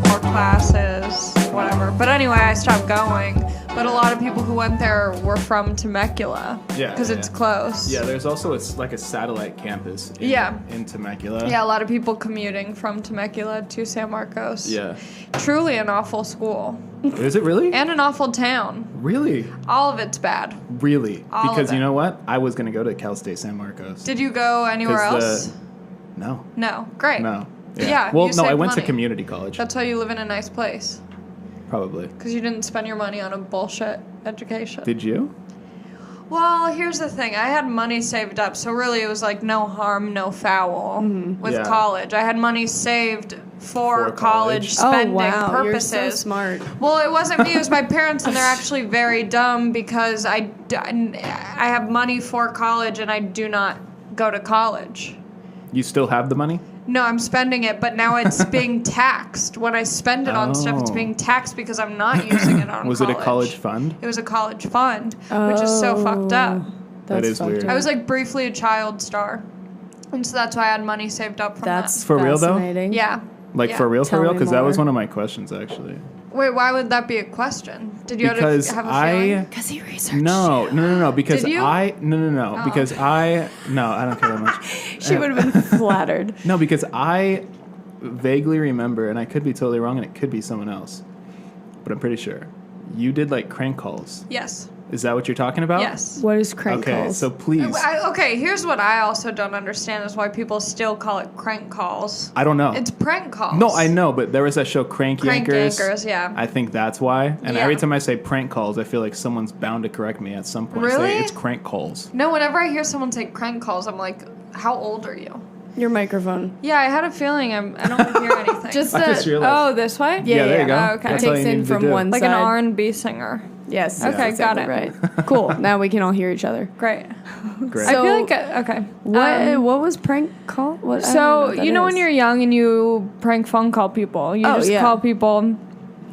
More classes, whatever. But anyway, I stopped going. But a lot of people who went there were from Temecula. Yeah. Because it's close. Yeah, there's also it's like a satellite campus in Temecula. Yeah, a lot of people commuting from Temecula to San Marcos. Yeah. Truly an awful school. Is it really? And an awful town. Really? All of it's bad. Really? All Because of it. you know what? I was going to go to Cal State San Marcos. Did you go anywhere else? No. No. Great. No. Yeah, well, you no, I saved went to money. community college. That's why you live in a nice place. Probably. Because you didn't spend your money on a bullshit education. Did you? Well, here's the thing. I had money saved up, so really it was like no harm, no foul with Yeah. college. I had money saved for college spending purposes. You're so smart. Well, it wasn't me. It was my parents, and they're actually very dumb because I have money for college, and I do not go to college. You still have the money? No, I'm spending it, but now it's being taxed. When I spend it on stuff, it's being taxed because I'm not using it on Was college. it a college fund? It was a college fund, which is so fucked up. That is weird. I was like briefly a child star. And so that's why I had money saved up from That's For real, though? fascinating. that. Yeah. Like Yeah. for real? Tell me Because that was more. one of my questions, actually. Wait, why would that be a question? Did you Because have a feeling? Because he researched. No. Because Did you? No. Oh. Because I don't care that much. She would have been flattered. No, because I vaguely remember, and I could be totally wrong, and it could be someone else, but I'm pretty sure you did like crank calls. Yes. Is that what you're talking about? Yes. What is crank Okay, calls? so please. Okay, here's what I also don't understand is why people still call it crank calls. I don't know. It's prank calls. No, I know, but there was that show Crank Crank Yankers. Yankers, yeah. I think that's why. And Yeah. every time I say prank calls, I feel like someone's bound to correct me at some point. Really? Say it's crank calls. No, whenever I hear someone say crank calls, I'm like, how old are you? Your microphone. Yeah, I had a feeling I don't hear anything. Just I just realized. oh, this way? Yeah, there you go. Oh, okay. That's all Takes you in needed to from do. one Like side. an R&B singer. Yes. Okay, that's got exactly it. Right. Cool. Now we can all hear each other. Great. Great. I So- feel like okay. What was prank call? What? I don't So what that you know when is. you're young and you prank phone call people, you Oh, just yeah. call people.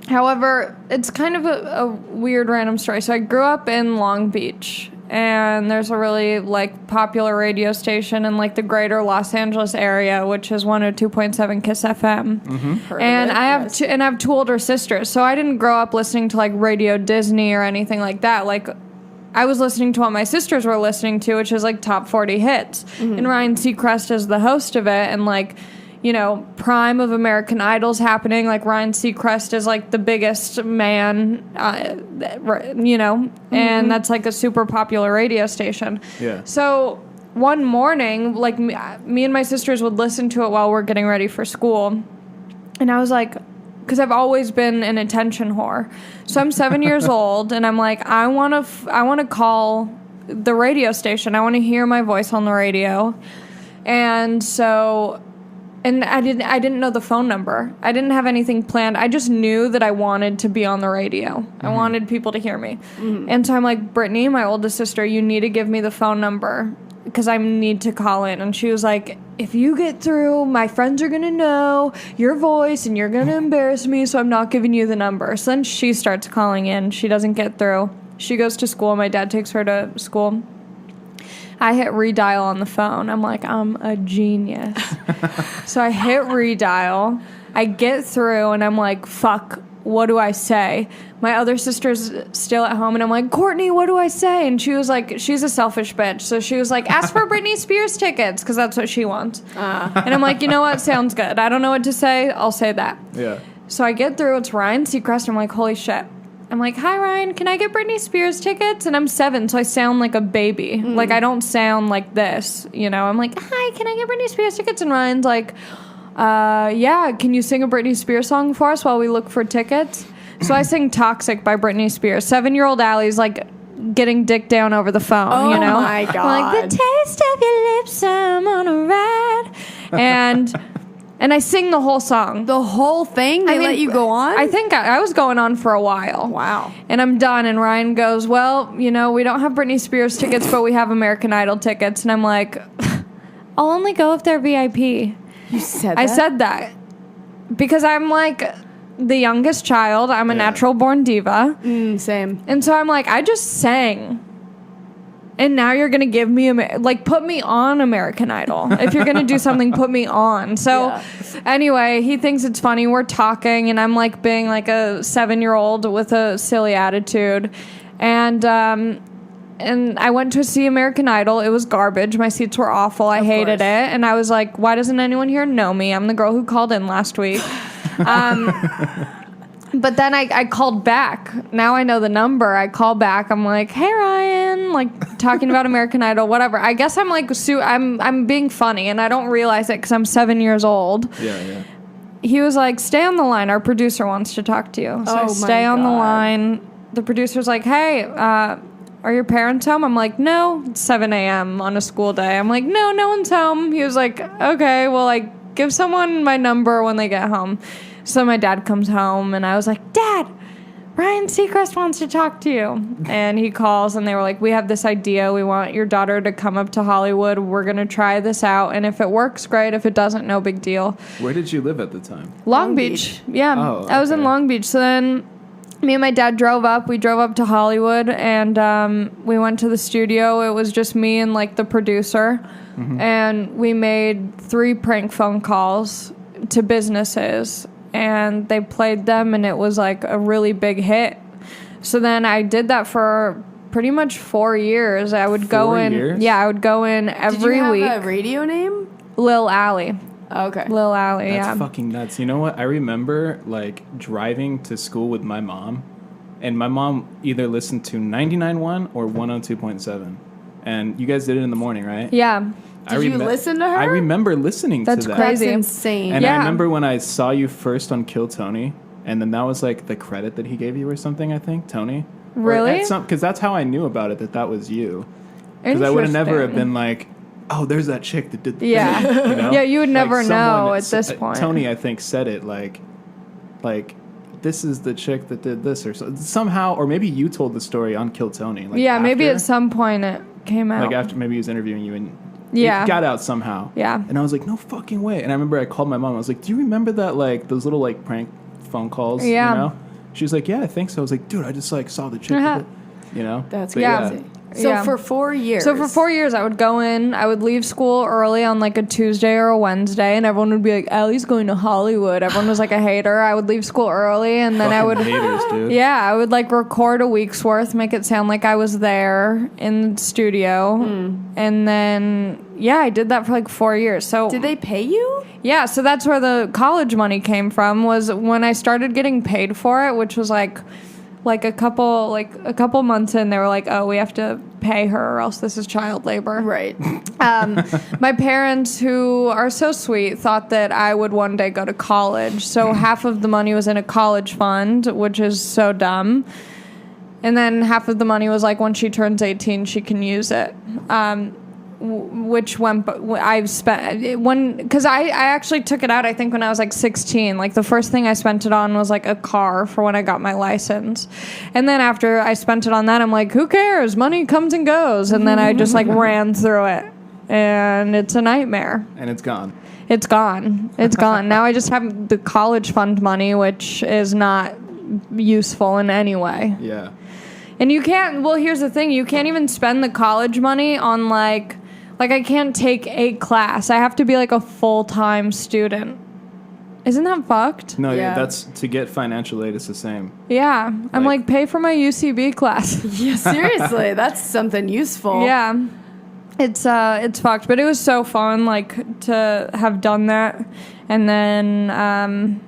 However, it's kind of a weird random story. So I grew up in Long Beach, and there's a really like popular radio station in like the greater Los Angeles area, which is 102.7 Kiss FM. Heard of And it, I have yes. I have two older sisters, so I didn't grow up listening to like Radio Disney or anything like that. Like I was listening to what my sisters were listening to, which is like top 40 hits. And Ryan Seacrest is the host of it, and like, you know, prime of American Idol's happening. Like Ryan Seacrest is like the biggest man, you know, and that's like a super popular radio station. Yeah. So one morning, like me and my sisters would listen to it while we're getting ready for school. And I was like, because I've always been an attention whore. So I'm 7 years old, and I'm like, I want to call the radio station. I want to hear my voice on the radio. And so, and I didn't know the phone number. I didn't have anything planned. I just knew that I wanted to be on the radio. I wanted people to hear me. And so I'm like, Brittany, my oldest sister, you need to give me the phone number because I need to call in. And she was like, if you get through, my friends are going to know your voice and you're going to embarrass me, so I'm not giving you the number. So then she starts calling in. She doesn't get through. She goes to school. My dad takes her to school. I hit redial on the phone. I'm like, I'm a genius. So I hit redial. I get through, and I'm like, fuck, what do I say? My other sister's still at home, and I'm like, Courtney, what do I say? And she was like, she's a selfish bitch. So she was like, ask for Britney Spears tickets, because that's what she wants. And I'm like, you know what? Sounds good. I don't know what to say. I'll say that. Yeah. So I get through. It's Ryan Seacrest. I'm like, holy shit. I'm like, hi, Ryan, can I get Britney Spears tickets? And I'm 7, so I sound like a baby. Like, I don't sound like this, you know? I'm like, hi, can I get Britney Spears tickets? And Ryan's like, yeah, can you sing a Britney Spears song for us while we look for tickets? So I sing Toxic by Britney Spears. 7-year-old Allie's like getting dick down over the phone, you know? my God. I'm like, the taste of your lips, I'm on a ride. And I sing the whole song. The whole thing? They let you go on? I think I was going on for a while. Wow. And I'm done. And Ryan goes, well, you know, we don't have Britney Spears tickets, but we have American Idol tickets. And I'm like, I'll only go if they're VIP. You said that? I said that because I'm like the youngest child. I'm a natural born diva. Same. And so I'm like, I just sang. And now you're going to give me, put me on American Idol. If you're going to do something, put me on. So anyway, he thinks it's funny. We're talking, and I'm like being like a 7-year-old with a silly attitude. And I went to see American Idol. It was garbage. My seats were awful. I hated it. And I was like, why doesn't anyone here know me? I'm the girl who called in last week. But then I called back. Now I know the number. I call back. I'm like, hey, Ryan, like talking about American Idol, whatever. I guess I'm like, I'm being funny, and I don't realize it because I'm 7 years old. Yeah. He was like, stay on the line. Our producer wants to talk to you. So I stay on the line. The producer's like, hey, are your parents home? I'm like, no, it's 7 a.m. on a school day. I'm like, no one's home. He was like, okay, well, like, give someone my number when they get home. So my dad comes home, and I was like, Dad, Ryan Seacrest wants to talk to you. And he calls, and they were like, we have this idea. We want your daughter to come up to Hollywood. We're going to try this out. And if it works, great. If it doesn't, no big deal. Where did you live at the time? Long Beach. Yeah. Oh, I was in Long Beach. So then me and my dad drove up. We drove up to Hollywood, and we went to the studio. It was just me and, like, the producer. Mm-hmm. And we made 3 prank phone calls to businesses. And they played them, and it was like a really big hit. So then I did that for pretty much 4 years. I would go in. 4 years? Yeah, I would go in every week. Did you have a radio name? Lil Ali. Okay. Lil Ali, That's fucking nuts. You know what? I remember, like, driving to school with my mom, and my mom either listened to 99.1 or 102.7. And you guys did it in the morning, right? Yeah. Did you listen to her? I remember listening to that. That's crazy. That's insane. And I remember when I saw you first on Kill Tony, and then that was like the credit that he gave you or something, I think, Tony. Really? Because that's how I knew about it, that was you. Because I would have never have been like, oh, there's that chick that did the thing. You know? Yeah, you would never know at this point. Tony, I think, said it like, this is the chick that did this or so. Somehow, or maybe you told the story on Kill Tony. Like, yeah, maybe at some point it came out. Like after maybe he was interviewing you and... Yeah. It got out somehow. Yeah. And I was like, no fucking way. And I remember I called my mom. I was like, do you remember that, like, those little, like, prank phone calls? Yeah. You know? She was like, yeah, I think so. I was like, dude, I just, like, saw the chick. You know? That's crazy. So for 4 years. So for 4 years, I would go in. I would leave school early on like a Tuesday or a Wednesday, and everyone would be like, "Allie's going to Hollywood." Everyone was like a hater. I would leave school early, and then I would haters, dude. Yeah, I would like record a week's worth, make it sound like I was there in the studio, and then I did that for like 4 years. So did they pay you? Yeah, so that's where the college money came from. Was when I started getting paid for it, which was like a couple months in, they were like, oh, we have to pay her or else this is child labor. Right. My parents, who are so sweet, thought that I would one day go to college. So half of the money was in a college fund, which is so dumb. And then half of the money was like, when she turns 18, she can use it. Which went, I've spent when, because I actually took it out, I think when I was like 16. Like the first thing I spent it on was like a car for when I got my license. And then after I spent it on that, I'm like, who cares? Money comes and goes. And then I just like ran through it, and it's a nightmare. And it's gone. It's gone. It's gone. Now I just have the college fund money, which is not useful in any way. Yeah. And you can't, well, here's the thing. You can't even spend the college money on like I can't take a class. I have to be like a full-time student. Isn't that fucked? No, yeah, that's to get financial aid. It's the same. Yeah, I'm like, pay for my UCB class. Yeah, seriously, that's something useful. Yeah, it's fucked. But it was so fun, like, to have done that, and then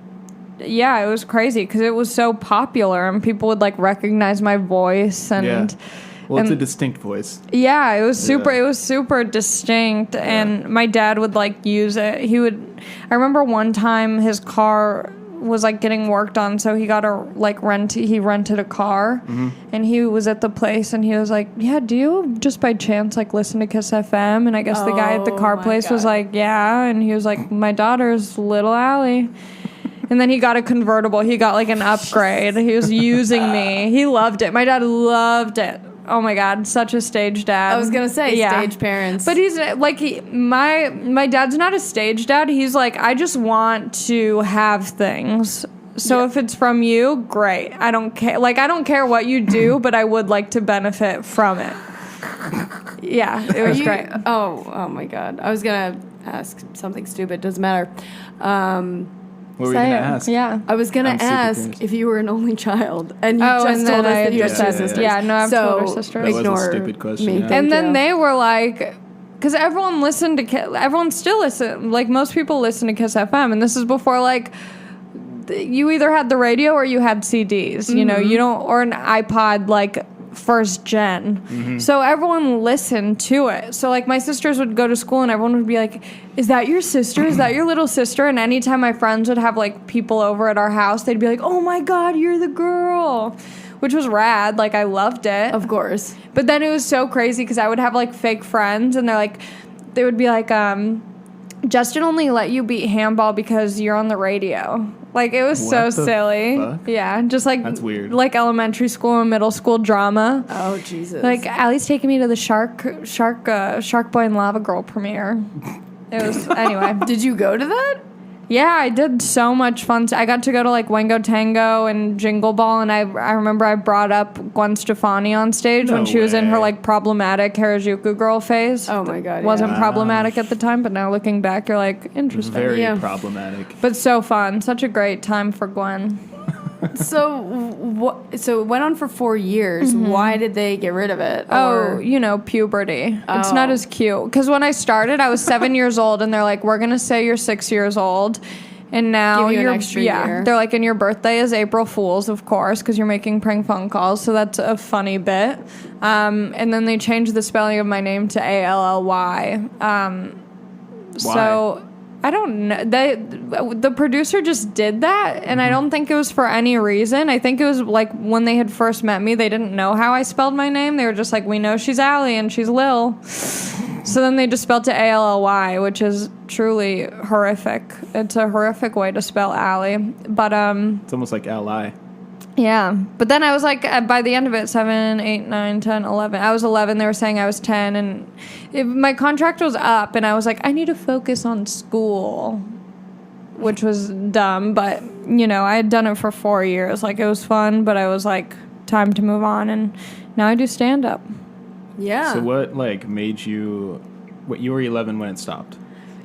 it was crazy because it was so popular and people would like recognize my voice and. Yeah. Well, it's a distinct voice. Yeah, it was super. Yeah. It was super distinct, and my dad would like use it. I remember one time his car was like getting worked on, so he got he rented a car, and he was at the place, and he was like, "Yeah, do you just by chance like listen to Kiss FM?" And I guess the guy at the car place was like, "Yeah," and he was like, "My daughter's Little Allie." And then he got a convertible. He got like an upgrade. He was using me. He loved it. My dad loved it. Oh my God, such a stage dad. I was gonna say stage parents, but he's like my dad's not a stage dad. He's like, I just want to have things. So if it's from you, great. I don't care. Like I don't care what you do, but I would like to benefit from it. Yeah, it was great. Oh my God. I was going to ask something stupid. Doesn't matter. What were you going to ask? Yeah. I was going to ask if you were an only child. And you just told us that you had two sisters. Yeah, no, I have two older sisters. That was a stupid question. Me. Yeah. And then they were like, because everyone listened to everyone still listen, like most people listen to Kiss FM, and this is before like you either had the radio or you had CDs, you know, you don't, or an iPod like first gen. So everyone listened to it. So like my sisters would go to school and everyone would be like, is that your sister? Is that your little sister? And anytime my friends would have like people over at our house, they'd be like, oh my God, you're the girl, which was rad. Like I loved it. Of course. But then it was so crazy because I would have like fake friends and they would be like, Justin only let you beat handball because you're on the radio. Like, it was so silly. Fuck? Yeah, just like... That's weird. Like elementary school and middle school drama. Oh, Jesus. Like, Allie's taking me to the Shark Boy and Lava Girl premiere. It was... Anyway. Did you go to that? Yeah, I did so much fun. I got to go to like Wango Tango and Jingle Ball, and I remember I brought up Gwen Stefani on stage when she was in her like problematic Harajuku girl phase. Oh my God, wasn't problematic at the time, but now looking back, you're like, interesting. Very problematic. But so fun, such a great time for Gwen. So it went on for 4 years. Why did they get rid of it? Oh, you know, puberty. It's not as cute. Because when I started, I was 7 years old, and they're like, we're going to say you're 6 years old. And now you're an extra year. They're like, and your birthday is April Fool's, of course, because you're making prank phone calls. So that's a funny bit. And then they changed the spelling of my name to Allly. Why? So... I don't know. The producer just did that, and I don't think it was for any reason. I think it was like when they had first met me, they didn't know how I spelled my name. They were just like, we know she's Allie and she's Lil. So then they just spelled it Allly, which is truly horrific. It's a horrific way to spell Allie. But it's almost like Ally. Yeah, but then I was like, by the end of it, 7, 8, 9, 10, 11. I was 11. They were saying I was 10, and my contract was up, and I was like, I need to focus on school, which was dumb. But you know, I had done it for 4 years. Like it was fun, but I was like, time to move on, and now I do stand up. Yeah. So what like made you? What, you were 11 when it stopped?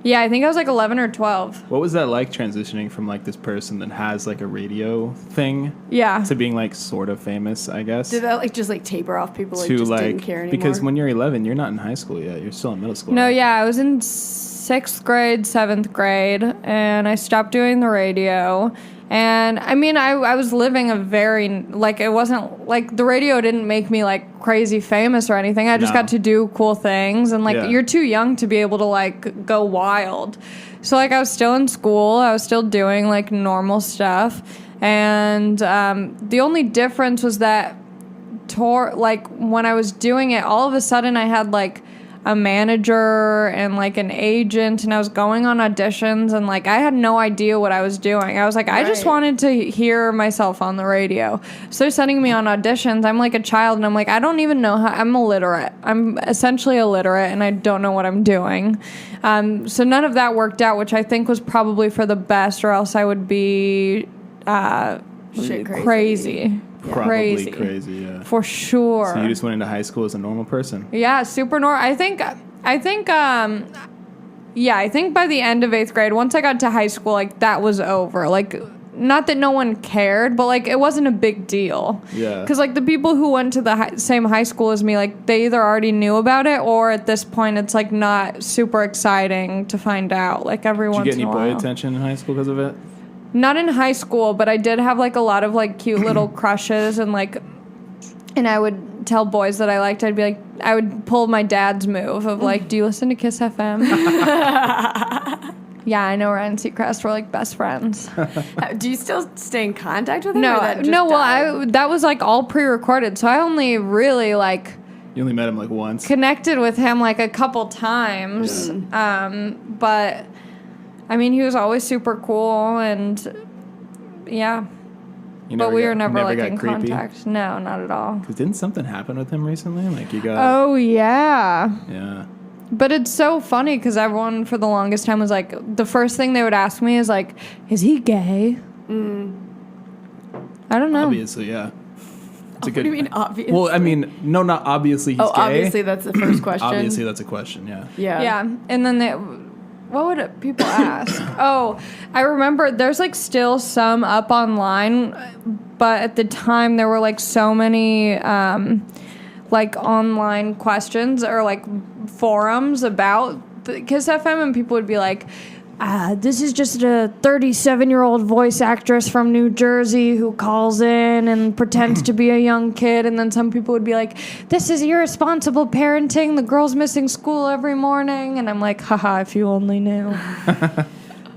Yeah, I think I was like 11 or 12. What was that like transitioning from like this person that has like a radio thing to being like sort of famous, I guess? Did that like just like taper off people to like just like, didn't care anymore? Because when you're 11, you're not in high school yet. You're still in middle school. No, right? yeah, I was in 6th grade, 7th grade, and I stopped doing the radio. And I mean, I was living a very, like, it wasn't, like, the radio didn't make me, like, crazy famous or anything. I just got to do cool things. And, like, you're too young to be able to, like, go wild. So, like, I was still in school. I was still doing, like, normal stuff. And the only difference was that, like, when I was doing it, all of a sudden I had, like, a manager and like an agent, and I was going on auditions, and like I had no idea what I was doing. I was like, I just wanted to hear myself on the radio. So they're sending me on auditions. I'm like a child, and I'm like, I don't even know how. I'm illiterate. I'm essentially illiterate, and I don't know what I'm doing. So none of that worked out, which I think was probably for the best, or else I would be crazy. Probably crazy, yeah. For sure. So you just went into high school as a normal person? Yeah, super normal. I think by the end of 8th grade, once I got to high school, like, that was over. Like, not that no one cared, but, like, it wasn't a big deal. Yeah. Because, like, the people who went to the same high school as me, like, they either already knew about it, or at this point, it's, like, not super exciting to find out, like, every once in a while. Did you get any boy attention in high school because of it? Not in high school, but I did have, like, a lot of, like, cute little crushes, and, like, and I would tell boys that I liked. I'd be like, I would pull my dad's move of, like, do you listen to Kiss FM? Yeah, I know Ryan Seacrest. We're, like, best friends. Do you still stay in contact with him? No, that was, like, all pre-recorded, so I only really, like... You only met him, like, once? Connected with him, like, a couple times. Yeah. But... I mean, he was always super cool, and yeah. But we were never like, in contact. No, not at all. Because didn't something happen with him recently? Like, you got... Oh, yeah. Yeah. But it's so funny, because everyone, for the longest time, was like... The first thing they would ask me is, like, is he gay? I don't know. Obviously, yeah. It's a What good. do you mean, obviously? Well, I mean, no, not obviously he's gay. Obviously that's the first question. Obviously that's a question. Yeah. Yeah. And then what would people ask? Oh, I remember there's like still some up online, but at the time there were like so many like online questions or like forums about the Kiss FM, and people would be like, this is just a 37-year-old voice actress from New Jersey who calls in and pretends to be a young kid. And then some people would be like, this is irresponsible parenting. The girl's missing school every morning. And I'm like, haha, if you only knew.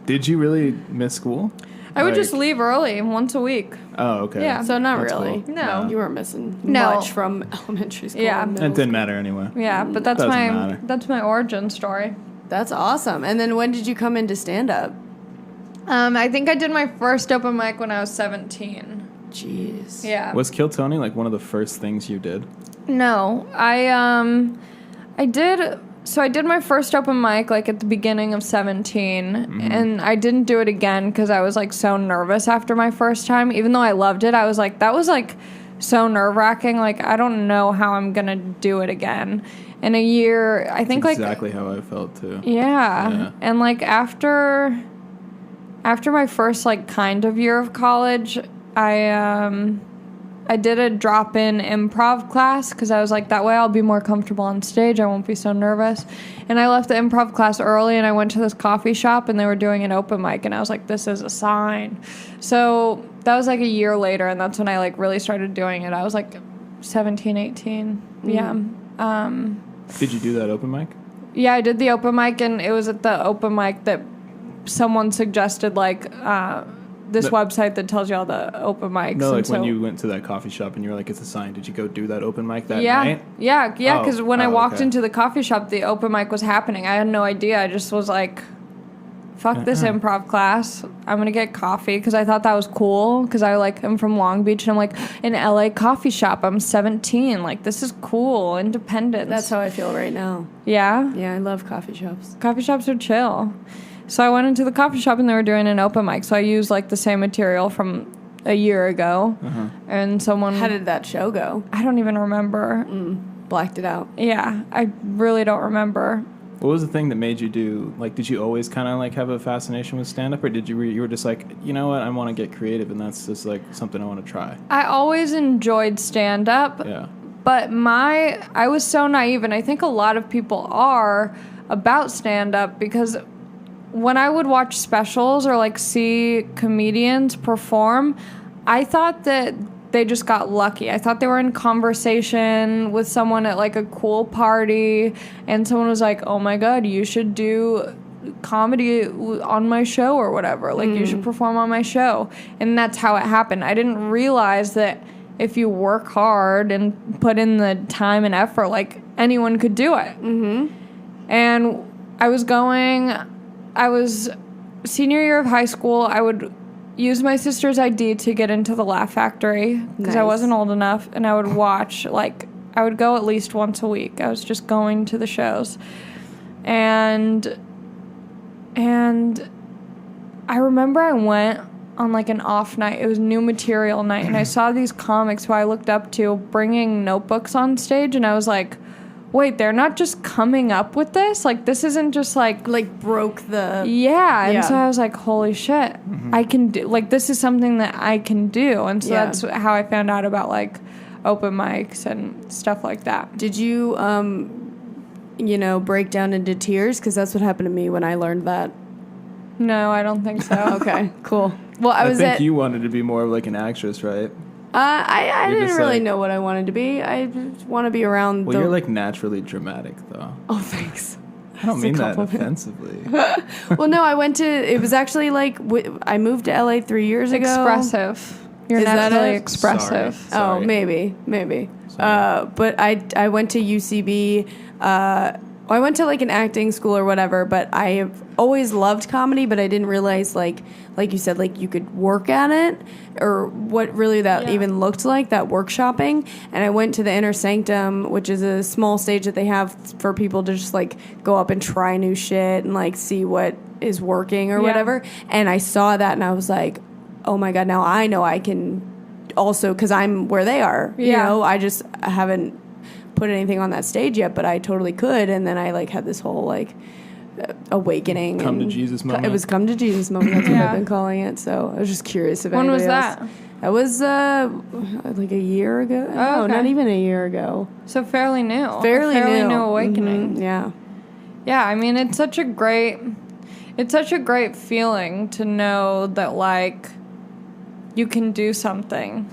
Did you really miss school? I would just leave early once a week. Oh, okay. Yeah. So not That's really. cool. No. You weren't missing No. much from elementary school. Yeah. and It middle didn't school. matter anyway. Yeah, but Doesn't matter. that's my origin story. That's awesome. And then when did you come into stand-up? I think I did my first open mic when I was 17. Jeez. Yeah. Was Kill Tony like one of the first things you did? No, I did. So I did my first open mic like at the beginning of 17, and I didn't do it again because I was like so nervous after my first time. Even though I loved it, I was like, that was like so nerve-wracking. Like, I don't know how I'm gonna do it again. In a year, I think That's like exactly how I felt too. yeah, and like after my first like kind of year of college, I did a drop-in improv class because I was like, that way I'll be more comfortable on stage. I won't be so nervous. And I left the improv class early and I went to this coffee shop and they were doing an open mic and I was like, this is a sign. So that was like a year later and that's when I like really started doing it. I was like 17, 18. Yeah. Did you do that open mic? Yeah, I did the open mic and it was at the open mic that someone suggested like this website that tells you all the open mics. No, like and when so- you went to that coffee shop and you were like, it's a sign. Did you go do that open mic that yeah, night? yeah, because when I walked okay. into the coffee shop, the open mic was happening. I had no idea. I just was like, fuck this improv class. I'm going to get coffee because I thought that was cool because I like am from Long Beach and I'm like, an LA coffee shop. I'm 17. Like, this is cool. Independence. That's how I feel right now. Yeah? Yeah, I love coffee shops. Coffee shops are chill. So I went into the coffee shop and they were doing an open mic. So I used like the same material from a year ago. And someone... How did that show go? I don't even remember. Blacked it out. Yeah, I really don't remember. What was the thing that made you do, like, did you always kind of, like, have a fascination with stand-up, or did you were just like, you know what, I want to get creative, and that's just, like, something I want to try? I always enjoyed stand-up, Yeah. but I was so naive, and I think a lot of people are about stand-up, because when I would watch specials or, like, see comedians perform, I thought that they just got lucky. I thought they were in conversation with someone at like a cool party and someone was like, oh my God, you should do comedy on my show or whatever. Like you should perform on my show. And that's how it happened. I didn't realize that if you work hard and put in the time and effort, like anyone could do it. And I was senior year of high school. I would use my sister's ID to get into the Laugh Factory because I Nice. wasn't old enough, and I would watch, like, I would go at least once a week. I was just going to the shows. And I remember I went on, like, an off night. It was new material night, and I saw these comics who I looked up to bringing notebooks on stage, and I was like, wait, they're not just coming up with this? Like, this isn't just, like Broke the... yeah, and Yeah. so I was like, holy shit, I can do, like, this is something that I can do. And so Yeah. that's how I found out about, like, open mics and stuff like that. Did you, break down into tears? Because that's what happened to me when I learned that. No, I don't think so. Okay, cool. Well, I was think at... you wanted to be more of like an actress, right? I You're didn't just really like- know what I wanted to be. I just want to be around Well, the... you're like naturally dramatic, though. Oh, thanks. I don't That's a mean that compliment. offensively. Well, no, I went to... It was actually like... I moved to LA 3 years ago. Expressive. You're Is that naturally it? expressive. Sorry. Oh, maybe. Sorry. But I went to UCB. I went to like an acting school or whatever. But I have always loved comedy, but I didn't realize like you said, like you could work at it or what really that even looked like, that workshopping. And I went to the Inner Sanctum, which is a small stage that they have for people to just like go up and try new shit and like see what is working or whatever. And I saw that and I was like, oh my God, now I know I can also because I'm where they are. You Yeah. know, I haven't put anything on that stage yet, but I totally could. And then I like had this whole like awakening. Come to and Jesus moment. It was come to Jesus moment. That's what Yeah. I've been calling it. So I was just curious if When was anybody else. that? That was like a year ago. Oh, No, okay. not even a year ago. So fairly new. Fairly new. awakening. Mhm, yeah. Yeah, I mean it's such a great feeling to know that like you can do something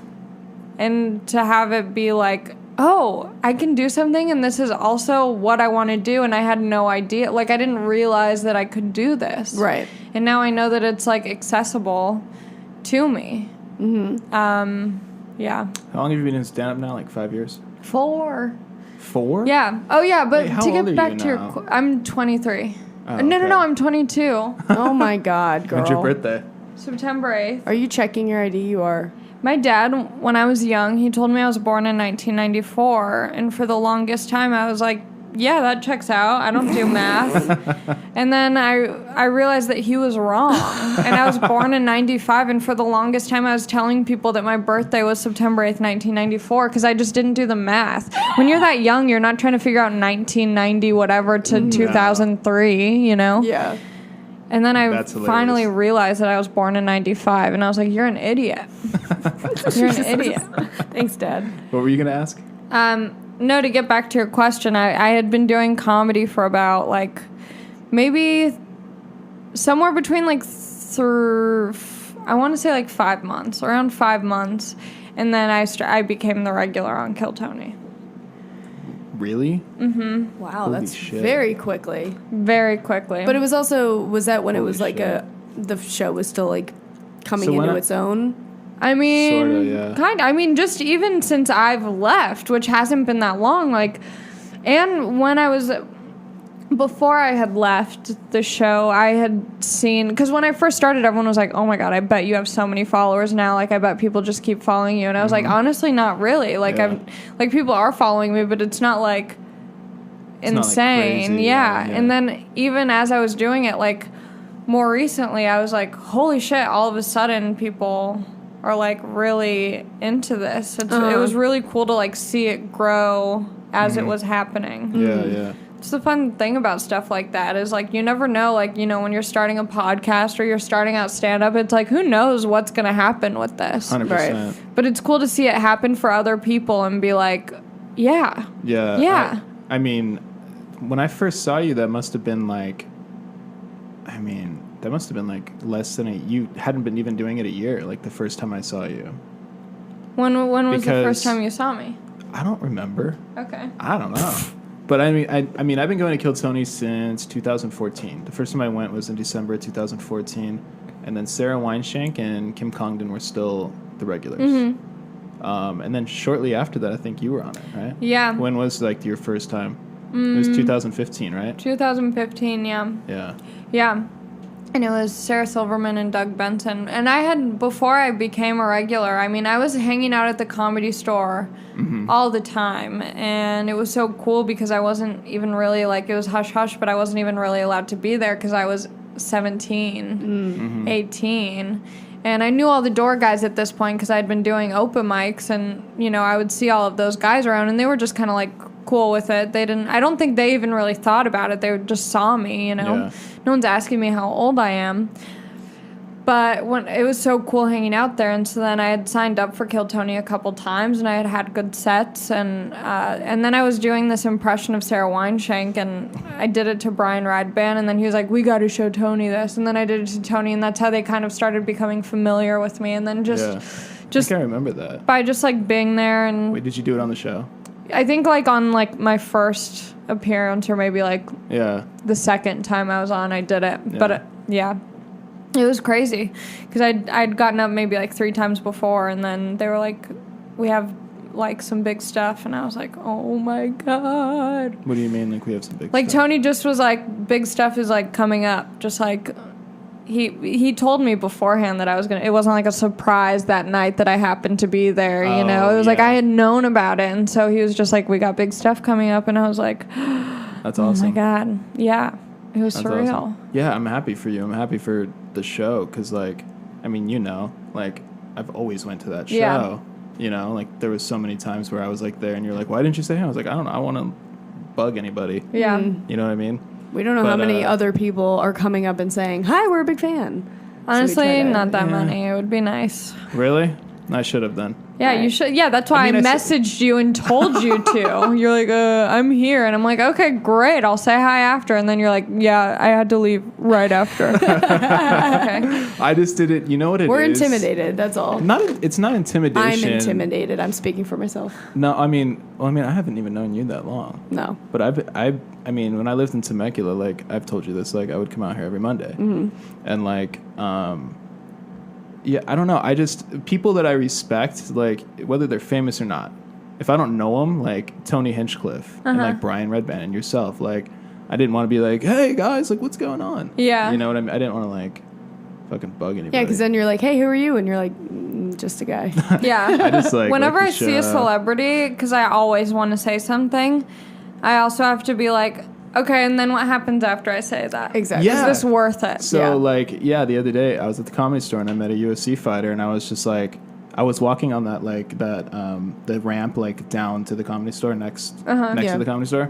and to have it be like, oh, I can do something and this is also what I want to do, and I had no idea. Like I didn't realize that I could do this. Right. And now I know that it's like accessible to me. Yeah. How long have you been in stand-up now? Like 5 years? 4. 4? Yeah. Oh yeah, but Wait, how to old get are back you to your now? I'm 23. Oh, No, okay. I'm 22. Oh my God, girl. When's your birthday? September 8th. Are you checking your ID? You are. My dad, when I was young, he told me I was born in 1994, and for the longest time I was like, yeah, that checks out. I don't do math. And then I realized that he was wrong. And I was born in 95, and for the longest time I was telling people that my birthday was September 8th, 1994, because I just didn't do the math. When you're that young, you're not trying to figure out 1990 whatever to 2003, you know? Yeah. And then I That's hilarious. finally realized that I was born in 95, and I was like, you're an idiot. You're an idiot. Thanks, Dad. What were you going to ask? No, to get back to your question, I had been doing comedy for about, like, maybe somewhere between, like, I want to say, like, 5 months, around 5 months. And then I became the regular on Kill Tony. Really? Wow, Holy that's shit. very quickly. Very quickly. But it was also, was that when it Holy was like shit. the show was still like coming So when into I- its own? I mean, Sorta, yeah. kind of. I mean, just even since I've left, which hasn't been that long, like, and when I was, before I had left the show, I had seen, because when I first started, everyone was like, oh my God, I bet you have so many followers now. Like, I bet people just keep following you. And I was like, honestly, not really. Like, Yeah. I'm, like, people are following me, but it's not like It's not, like, insane. crazy, Yeah. yeah. And then even as I was doing it, like, more recently, I was like, holy shit, all of a sudden people are like really into this. It was really cool to like see it grow as it was happening. Yeah, yeah. It's the fun thing about stuff like that is like you never know, like, you know, when you're starting a podcast or you're starting out stand up, it's like who knows what's gonna happen with this. 100%. But it's cool to see it happen for other people and be like, yeah. Yeah. Yeah. I mean, when I first saw you, that must have been like, that must have been like less than you hadn't been even doing it a year, like the first time I saw you. When was the Because- first time you saw me? I don't remember. Okay. I don't know. But I mean, I've been going to Kill Tony since 2014. The first time I went was in December 2014. And then Sarah Weinshank and Kim Congdon were still the regulars. And then shortly after that, I think you were on it, right? Yeah. When was like your first time? It was 2015, right? 2015, yeah. Yeah. Yeah. And it was Sarah Silverman and Doug Benson. And I had, before I became a regular, I mean, I was hanging out at the Comedy Store all the time. And it was so cool because I wasn't even really, like, it was hush-hush, but I wasn't even really allowed to be there because I was 17, 18. And I knew all the door guys at this point because I'd been doing open mics. And, you know, I would see all of those guys around, and they were just kind of, like, cool with it. They didn't, I don't think they even really thought about it. They just saw me, you know. Yeah. No one's asking me how old I am. But when it was so cool hanging out there, and so then I had signed up for Kill Tony a couple times, and I had had good sets, and then I was doing this impression of Sarah Weinshank, and I did it to Brian Radban, and then he was like, "We got to show Tony this," and then I did it to Tony, and that's how they kind of started becoming familiar with me, and then I just think I remember that. by just like being there, and Wait, did you do it on the show? I think like on like my first appearance or maybe like Yeah. the second time I was on, I did it. Yeah. But it was crazy because I'd gotten up maybe like 3 times before, and then they were like, "We have like some big stuff," and I was like, "Oh my God!" What do you mean? Like we have some big Like stuff? Tony just was like, "Big stuff is like coming up," just like. He told me beforehand that I was gonna. It wasn't like a surprise that night that I happened to be there. You know, Oh, it was like yeah. I had known about it, and so he was just like, "We got big stuff coming up," and I was like, That's "Oh awesome. my God, yeah, it was That's surreal." awesome. Yeah, I'm happy for you. I'm happy for the show because, like, I mean, you know, like, I've always went to that show. Yeah. You know, like there was so many times where I was like there and you're like, why didn't you say hi? I was like, I don't know. I want to bug anybody. Yeah. You know what I mean? We don't know how many other people are coming up and saying, hi, we're a big fan. Honestly, not that many. It would be nice. Really? I should have then. Yeah, you should. Yeah, that's why I messaged you and told you to. You're like, I'm here. And I'm like, okay, great. I'll say hi after. And then you're like, yeah, I had to leave right after. Okay. I just did it. You know what it is? We're intimidated. That's all. It's not intimidation. I'm intimidated. I'm speaking for myself. No, I mean, I haven't even known you that long. No. But I mean, when I lived in Temecula, like, I've told you this, like, I would come out here every Monday. Mm-hmm. And, like, yeah, I don't know. People that I respect, like, whether they're famous or not, if I don't know them, like Tony Hinchcliffe and, like, Brian Redband and yourself, like, I didn't want to be like, hey, guys, like, what's going on? Yeah. You know what I mean? I didn't want to, like, fucking bug anybody. Yeah, because then you're like, hey, who are you? And you're like, just a guy. Yeah. I just, like, whenever like I see a celebrity, because I always want to say something, I also have to be like, okay, and then what happens after I say that? Exactly. Yeah. Is this worth it? So, the other day, I was at the Comedy Store and I met a UFC fighter, and I was just like, I was walking on that, like, the ramp, like, down to the Comedy Store next to the Comedy Store,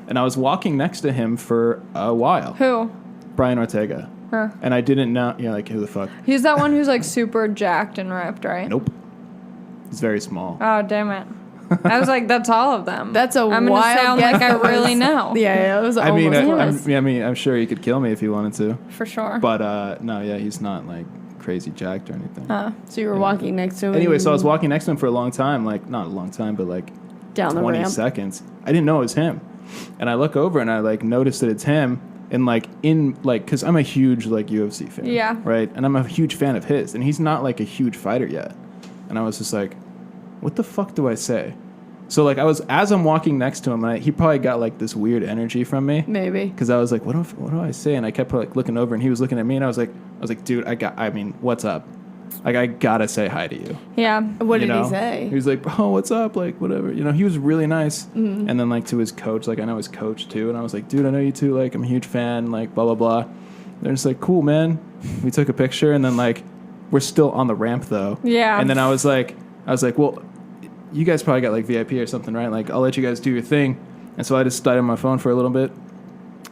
and I was walking next to him for a while. Who? Brian Ortega. Huh. And I didn't know, like, who the fuck? He's that one who's, like, super jacked and ripped, right? Nope. He's very small. Oh, damn it. I was like, that's all of them. That's I'm gonna wild sound guess. like I really know. Yeah, it was I almost mean, I'm sure he could kill me if he wanted to. For sure. But, no, yeah, he's not, like, crazy jacked or anything. So you were walking next to him. Anyway, so I was walking next to him for a long time, like, not a long time, but, like, down the 20 ramp. seconds. I didn't know it was him. And I look over and I, like, notice that it's him. And, like, because I'm a huge, like, UFC fan. Yeah. Right? And I'm a huge fan of his. And he's not, like, a huge fighter yet. And I was just like, what the fuck do I say? So, like, as I'm walking next to him, he probably got, like, this weird energy from me. Maybe. Because I was like, what do I say? And I kept, like, looking over, and he was looking at me, and I was like, dude, what's up? Like, I gotta say hi to you. Yeah. What did he say? He was like, bro, what's up? Like, whatever. You know, he was really nice. Mm-hmm. And then, like, to his coach, like, I know his coach, too. And I was like, dude, I know you, too. Like, I'm a huge fan. Like, blah, blah, blah. They're just like, cool, man. We took a picture, and then, like, we're still on the ramp, though. Yeah. And then I was like, well, you guys probably got, like, VIP or something, right? Like, I'll let you guys do your thing. And so I just stayed on my phone for a little bit.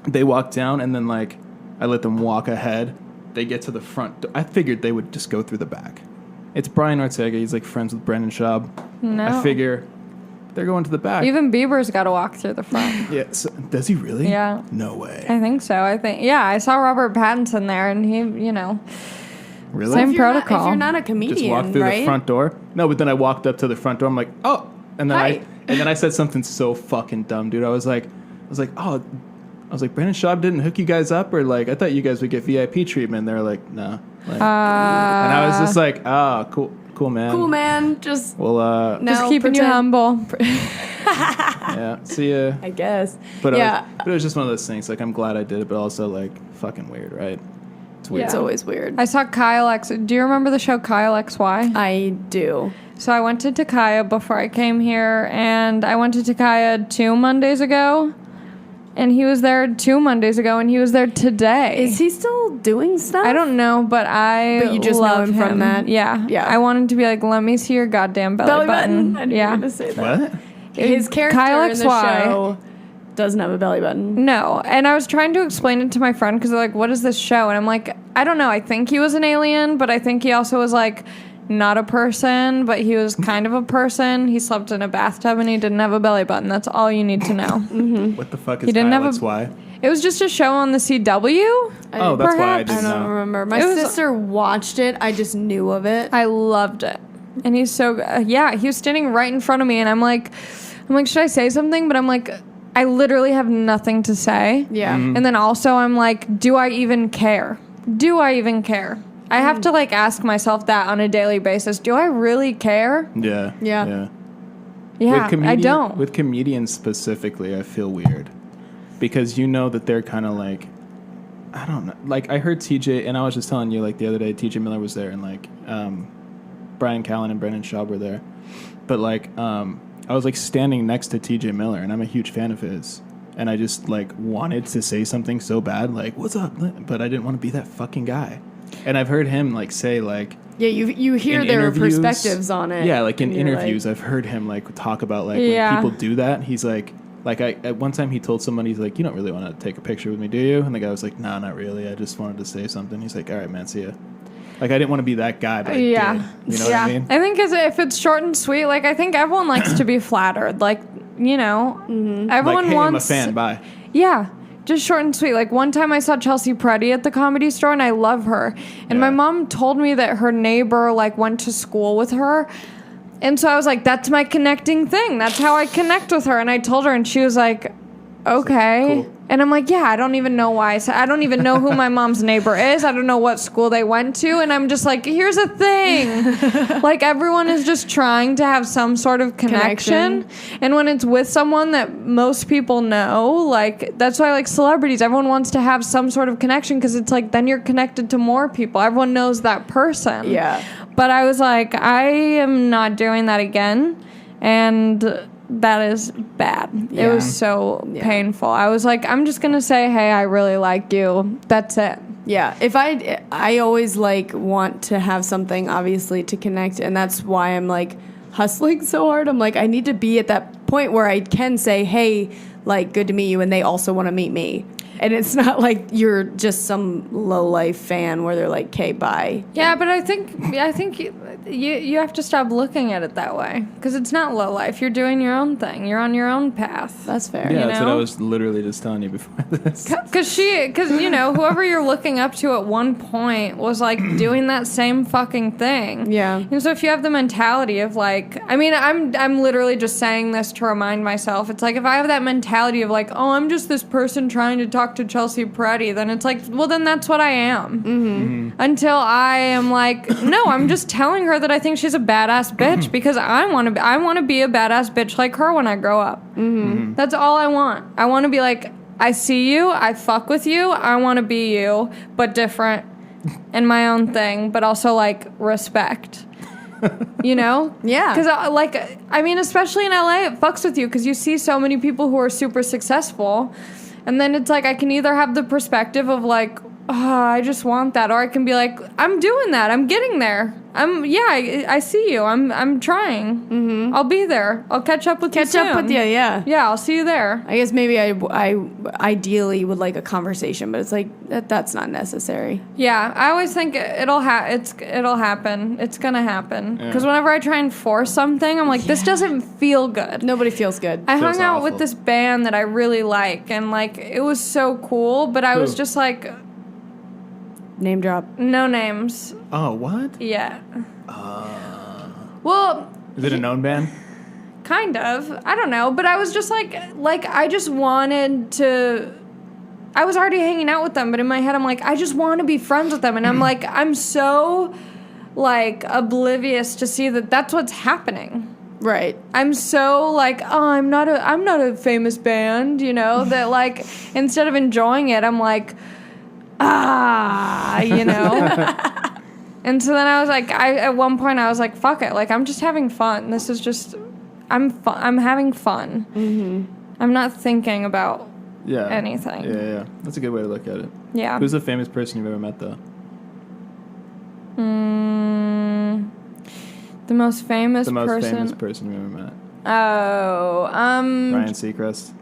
They walked down, and then, like, I let them walk ahead. They get to the front. I figured they would just go through the back. It's Brian Ortega. He's, like, friends with Brendan Schaub. No. I figure they're going to the back. Even Bieber's got to walk through the front. Yeah. So, does he really? Yeah. No way. I think so. Yeah, I saw Robert Pattinson there, and he, Really? Same If protocol. you're not a comedian, Just walk through right? the front door? No, but then I walked up to the front door. I'm like, oh. And then Hi. I said something so fucking dumb, dude. I was like, Brandon Schaub didn't hook you guys up, or like, I thought you guys would get VIP treatment. They're like, no. Like, and I was just like, cool, man. Cool, man. Just Well, no, just keeping you humble. yeah. See ya. I guess. But yeah, it was just one of those things. Like, I'm glad I did it, but also like fucking weird, right? It's weird. it's always weird. I saw Kyle X. Do you remember the show Kyle XY? I do. So I went to Takaya before I came here, and I went to Takaya 2 Mondays ago, and he was there 2 Mondays ago, and he was there today. Is he still doing stuff? I don't know, but But you just know love him from that? Yeah. Yeah. I wanted to be like, let me see your goddamn belly button. I didn't Yeah. want to say that. What? His character Kyle in the XY. show doesn't have a belly button. No, and I was trying to explain it to my friend because they're like, what is this show? And I'm like, I don't know. I think he was an alien, but I think he also was like not a person, but he was kind of a person. He slept in a bathtub and he didn't have a belly button. That's all you need to know. Mm-hmm. What the fuck is He didn't Kyle have XY? It was just a show on the CW. Oh, that's why I Perhaps. I didn't don't know. remember. My It was- sister watched it. I just knew of it. I loved it. And he's so yeah, he was standing right in front of me and I'm like, should I say something? But I'm like, I literally have nothing to say. Yeah. Mm-hmm. And then also I'm like, do I even care? Do I even care? I have to like ask myself that on a daily basis. Do I really care? Yeah. Yeah. Yeah, I don't. With comedians specifically, I feel weird. Because you know that they're kind of like, I don't know. Like, I heard TJ, and I was just telling you, like, the other day, TJ Miller was there, and, like, Brian Callen and Brendan Schaub were there. But, like, I was, like, standing next to TJ Miller, and I'm a huge fan of his. And I just, like, wanted to say something so bad, like, what's up? But I didn't want to be that fucking guy. And I've heard him like say like. Yeah, you hear in their interviews- perspectives on it. Yeah, like in and you're interviews, like- I've heard him like talk about like Yeah. when people do that. He's like at one time he told somebody, he's like, you don't really want to take a picture with me, do you? And the guy was like, no, not really. I just wanted to say something. He's like, all right, man, see ya. Like I didn't want to be that guy, but I did. You know what I mean? I think if it's short and sweet, like I think everyone likes to be flattered. Like, you know, everyone Like, hey, wants. I'm a fan. Bye. Yeah. Just short and sweet. Like one time I saw Chelsea Peretti at the Comedy Store and I love her. And my Yeah. mom told me that her neighbor like went to school with her. And so I was like, that's my connecting thing. That's how I connect with her. And I told her and she was like, okay. Cool. And I'm like, yeah, I don't even know why. So I don't even know who my mom's neighbor is. I don't know what school they went to. And I'm just like, here's a thing. Like everyone is just trying to have some sort of connection. And when it's with someone that most people know, like that's why like celebrities, everyone wants to have some sort of connection because it's like then you're connected to more people. Everyone knows that person. Yeah. But I was like, I am not doing that again. And that is bad. It Yeah. was so painful. I was like, I'm just going to say, hey, I really like you. That's it. Yeah, if I always like want to have something obviously to connect, and that's why I'm like hustling so hard. I'm like, I need to be at that point where I can say, hey, like, good to meet you, and they also want to meet me. And it's not like you're just some low life fan where they're like, okay, bye. Yeah, but I think you have to stop looking at it that way because it's not low life. You're doing your own thing. You're on your own path. That's fair. Yeah, You that's what I know? was literally just telling you before this. Because you know, whoever you're looking up to at one point was like doing that same fucking thing. Yeah. And so if you have the mentality of like, I mean, I'm literally just saying this to remind myself. It's like if I have that mentality of like, oh, I'm just this person trying to talk to Chelsea Peretti, then it's like, well, then that's what I am. Mm-hmm. Until I am like, no, I'm just telling her that I think she's a badass bitch because I want to be a badass bitch like her when I grow up. Mm-hmm. That's all I want. I want to be like, I see you, I fuck with you, I want to be you, but different in my own thing, but also like respect. You know? Yeah. Because, I mean, especially in LA, it fucks with you because you see so many people who are super successful. And then it's like I can either have the perspective of like, oh, I just want that. Or I can be like, I'm doing that. I'm getting there. I see you. I'm trying. Mm-hmm. I'll be there. I'll catch up with you soon. Catch up with you, yeah. Yeah, I'll see you there. I guess maybe I ideally would like a conversation, but it's like that's not necessary. Yeah, I always think it'll happen. It's gonna happen. Yeah. Because whenever I try and force something, I'm like, this doesn't feel good. Nobody feels good. I Feels hung out awful. with this band that I really like, and like it was so cool. But I was Who? just like, Name drop. no names Oh, what? yet. Well, Is it a known band? kind of. I don't know, but I was just like I just wanted to. I was already hanging out with them, but in my head, I'm like, I just want to be friends with them, and I'm like, I'm so like oblivious to see that that's what's happening. Right. I'm so like, oh, I'm not a famous band, you know, that like instead of enjoying it, I'm like, you know. And so then I was like, at one point I was like, fuck it, like I'm just having fun. This is just, I'm having fun. Mm-hmm. I'm not thinking about anything. Yeah. That's a good way to look at it. Yeah. Who's the famous person you've ever met, though? The most famous The most person. famous person you've ever met. Oh, Ryan Seacrest.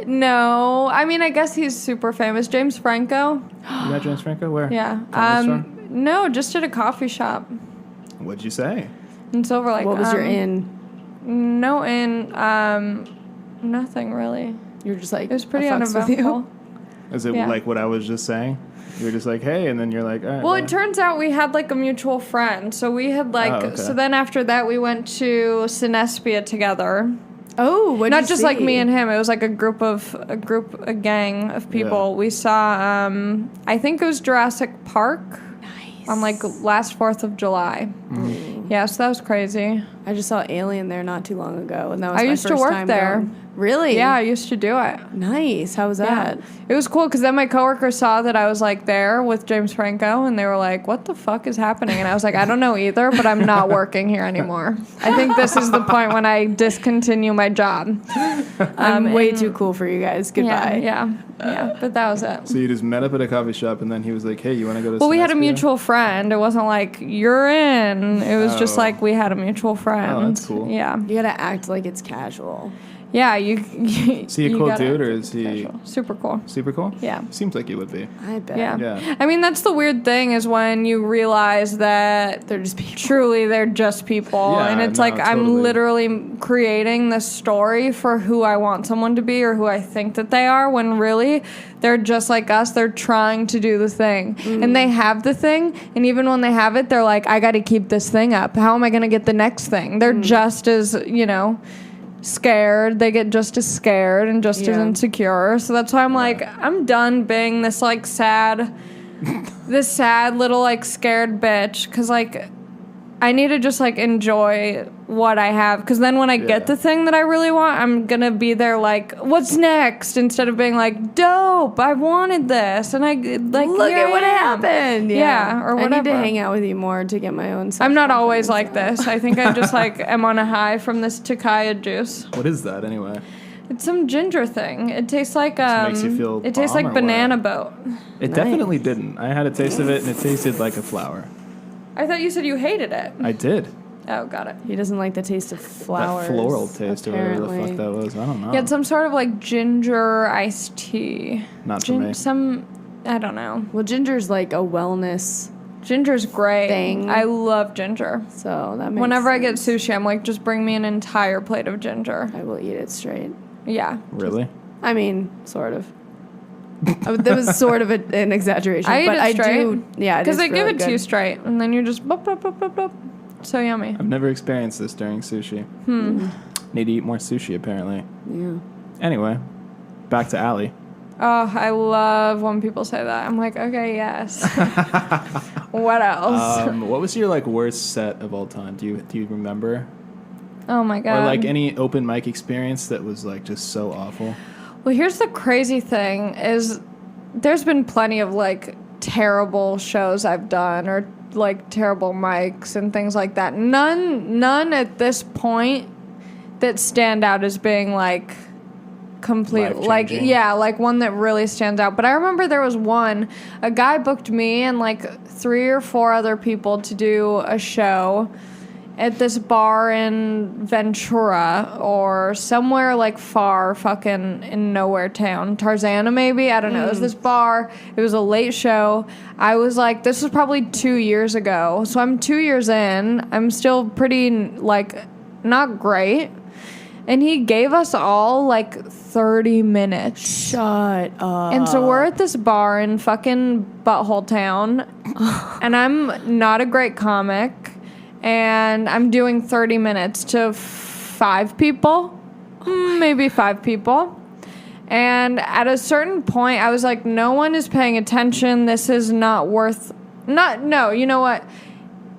no. I mean, I guess he's super famous. James Franco. You met James Franco? Where? Yeah. Comedy store? No, just at a coffee shop What'd you say? in Silver Lake. What was your in? No, nothing really. You're just like, It was pretty I fucks with you. uneventful. Is it Yeah. like what I was just saying? You were just like, hey, and then you're like, all right. Well, it turns out we had like a mutual friend, so we had like. Oh, okay. So then after that, we went to Cinespia together. Oh, what? Not just like me and him. It was like a gang of people. Yeah. We saw. I think it was Jurassic Park. Nice. On like last 4th of July. Yeah, so that was crazy. I just saw Alien there not too long ago, and that was I my used to first work time there. going. Really? Yeah, I used to do it. Nice. How was Yeah. that? It was cool because then my coworkers saw that I was like there with James Franco and they were like, what the fuck is happening? And I was like, I don't know either, but I'm not working here anymore. I think this is the point when I discontinue my job. I'm way too cool for you guys. Goodbye. Yeah, but that was it. So you just met up at a coffee shop, and then he was like, "Hey, you want to go to?" Well, we had a Sinestro?" mutual friend. It wasn't like, you're in. It was just Oh. like we had a mutual friend. Oh, that's cool. Yeah. You gotta act like it's casual. Yeah, you. Is he a you cool gotta- dude, or is he Casual. Super cool? super cool? Yeah. Seems like he would be. I bet. Yeah. Yeah. I mean, that's the weird thing is when you realize that They're just people. truly they're just people. Yeah, and it's no, like I'm totally. literally creating this story for who I want someone to be or who I think that they are when really they're just like us. They're trying to do the thing. And they have the thing. And even when they have it, they're like, I got to keep this thing up. How am I going to get the next thing? They're just as, scared. They get just as scared and just as Yeah. insecure. So that's why I'm like, I'm done being this like sad little like scared bitch, because like I need to just like enjoy what I have, because then when I Yeah. get the thing that I really want, I'm gonna be there like, what's next, instead of being like, dope, I wanted this, and I like Look here at I what am. happened. Yeah, or I need to whatever. hang out with you more to get my own. I'm not always self-confidence like up. this. I think I just like am on a high from this Takaya juice. What is that anyway? It's some ginger thing. It tastes like makes you feel it tastes bomb like or banana what? boat. It Nice. definitely didn't. I had a taste of it, and it tasted like a flower. I thought you said you hated it. I did. Oh, got it. He doesn't like the taste of flowers. That floral taste, or whatever the apparently. fuck that was. I don't know. Yeah, it's some sort of like ginger iced tea. Not for me. I don't know. Well, ginger's like a wellness, Ginger's great. Thing. I love ginger. so that makes Whenever I get sense. sushi, I'm like, just bring me an entire plate of ginger. I will eat it straight. Yeah. Really? I mean, sort of. That was sort of an exaggeration, I eat but it I straight. do. Yeah, Because they give really it to you good. straight, and then you're just bop, bop, bop, bop, bop. So yummy. I've never experienced this during sushi. Need to eat more sushi, apparently. Yeah. Anyway, back to Ali. Oh, I love when people say that. I'm like, okay, yes. What else? What was your like worst set of all time? Do you remember? Oh my god. Or like any open mic experience that was like just so awful? Well, here's the crazy thing is there's been plenty of like terrible shows I've done or like terrible mics and things like that. None at this point that stand out as being like complete like Life-changing. yeah, like one that really stands out. But I remember there was a guy booked me and like 3 or 4 other people to do a show at this bar in Ventura or somewhere like far fucking in nowhere town. Tarzana maybe? I don't know. It was this bar. It was a late show. I was like, this was probably 2 years ago. So I'm 2 years in. I'm still pretty like not great. And he gave us all like 30 minutes. Shut up. And so we're at this bar in fucking Butthole Town. And I'm not a great comic. And I'm doing 30 minutes to 5 people, maybe 5 people. And at a certain point, I was like, no one is paying attention. This is not worth... No, you know what?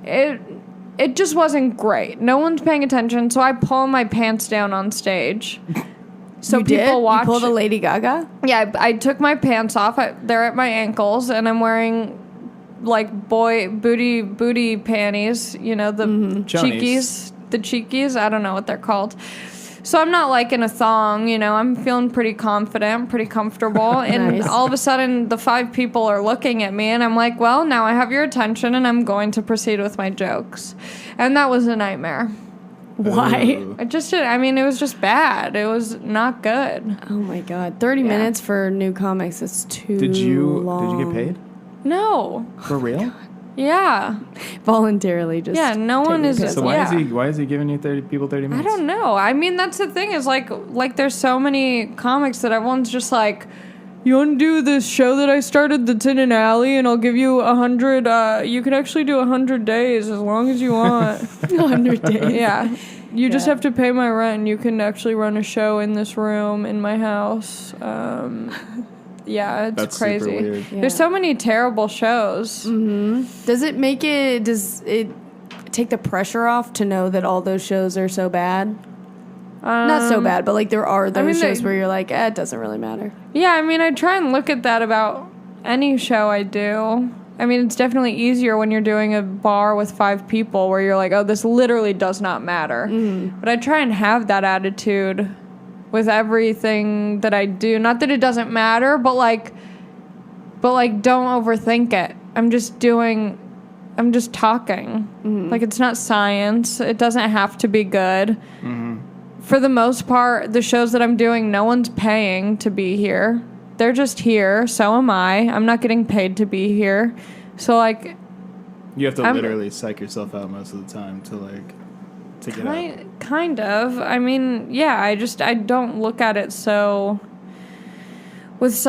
It just wasn't great. No one's paying attention, so I pull my pants down on stage. So you people did? watch... You pulled a Lady Gaga? Yeah, I took my pants off. They're at my ankles, and I'm wearing like boy booty panties. You know, the cheekies, the cheekies. I don't know what they're called. So I'm not like in a thong. You know, I'm feeling pretty confident, pretty comfortable, and Nice. all of a sudden the 5 people are looking at me, and I'm like, well, now I have your attention, and I'm going to proceed with my jokes, and that was a nightmare. Why? Ooh. It just did. I mean, it was just bad. It was not good. Oh my god. 30 Yeah. minutes for new comics is too Did you long. get paid? No. For real? Yeah. Voluntarily just Yeah, no one taking is- piss So off. why is he giving you 30 I minutes? don't know. I mean, that's the thing is like there's so many comics that everyone's just like, you want to do this show that I started that's in an alley and I'll give you 100, you can actually do 100 days as long as you want. 100 days. Yeah. You just Yeah. have to pay my rent and you can actually run a show in this room in my house. Yeah, it's That's crazy. super weird. Yeah. There's so many terrible shows. Does it take the pressure off to know that all those shows are so bad? Not so bad, but like there are those shows they- where you're like, it doesn't really matter. Yeah, I mean, I try and look at that about any show I do. I mean, it's definitely easier when you're doing a bar with 5 people where you're like, oh, this literally does not matter. But I try and have that attitude with everything that I do. Not that it doesn't matter, but like don't overthink it. I'm just talking. Like, it's not science. It doesn't have to be good. For the most part, the shows that I'm doing, no one's paying to be here. They're just here. So am I. I'm not getting paid to be here. So, like... You have to literally psych yourself out most of the time to get out. Kind of. I mean, yeah, I don't look at it so... with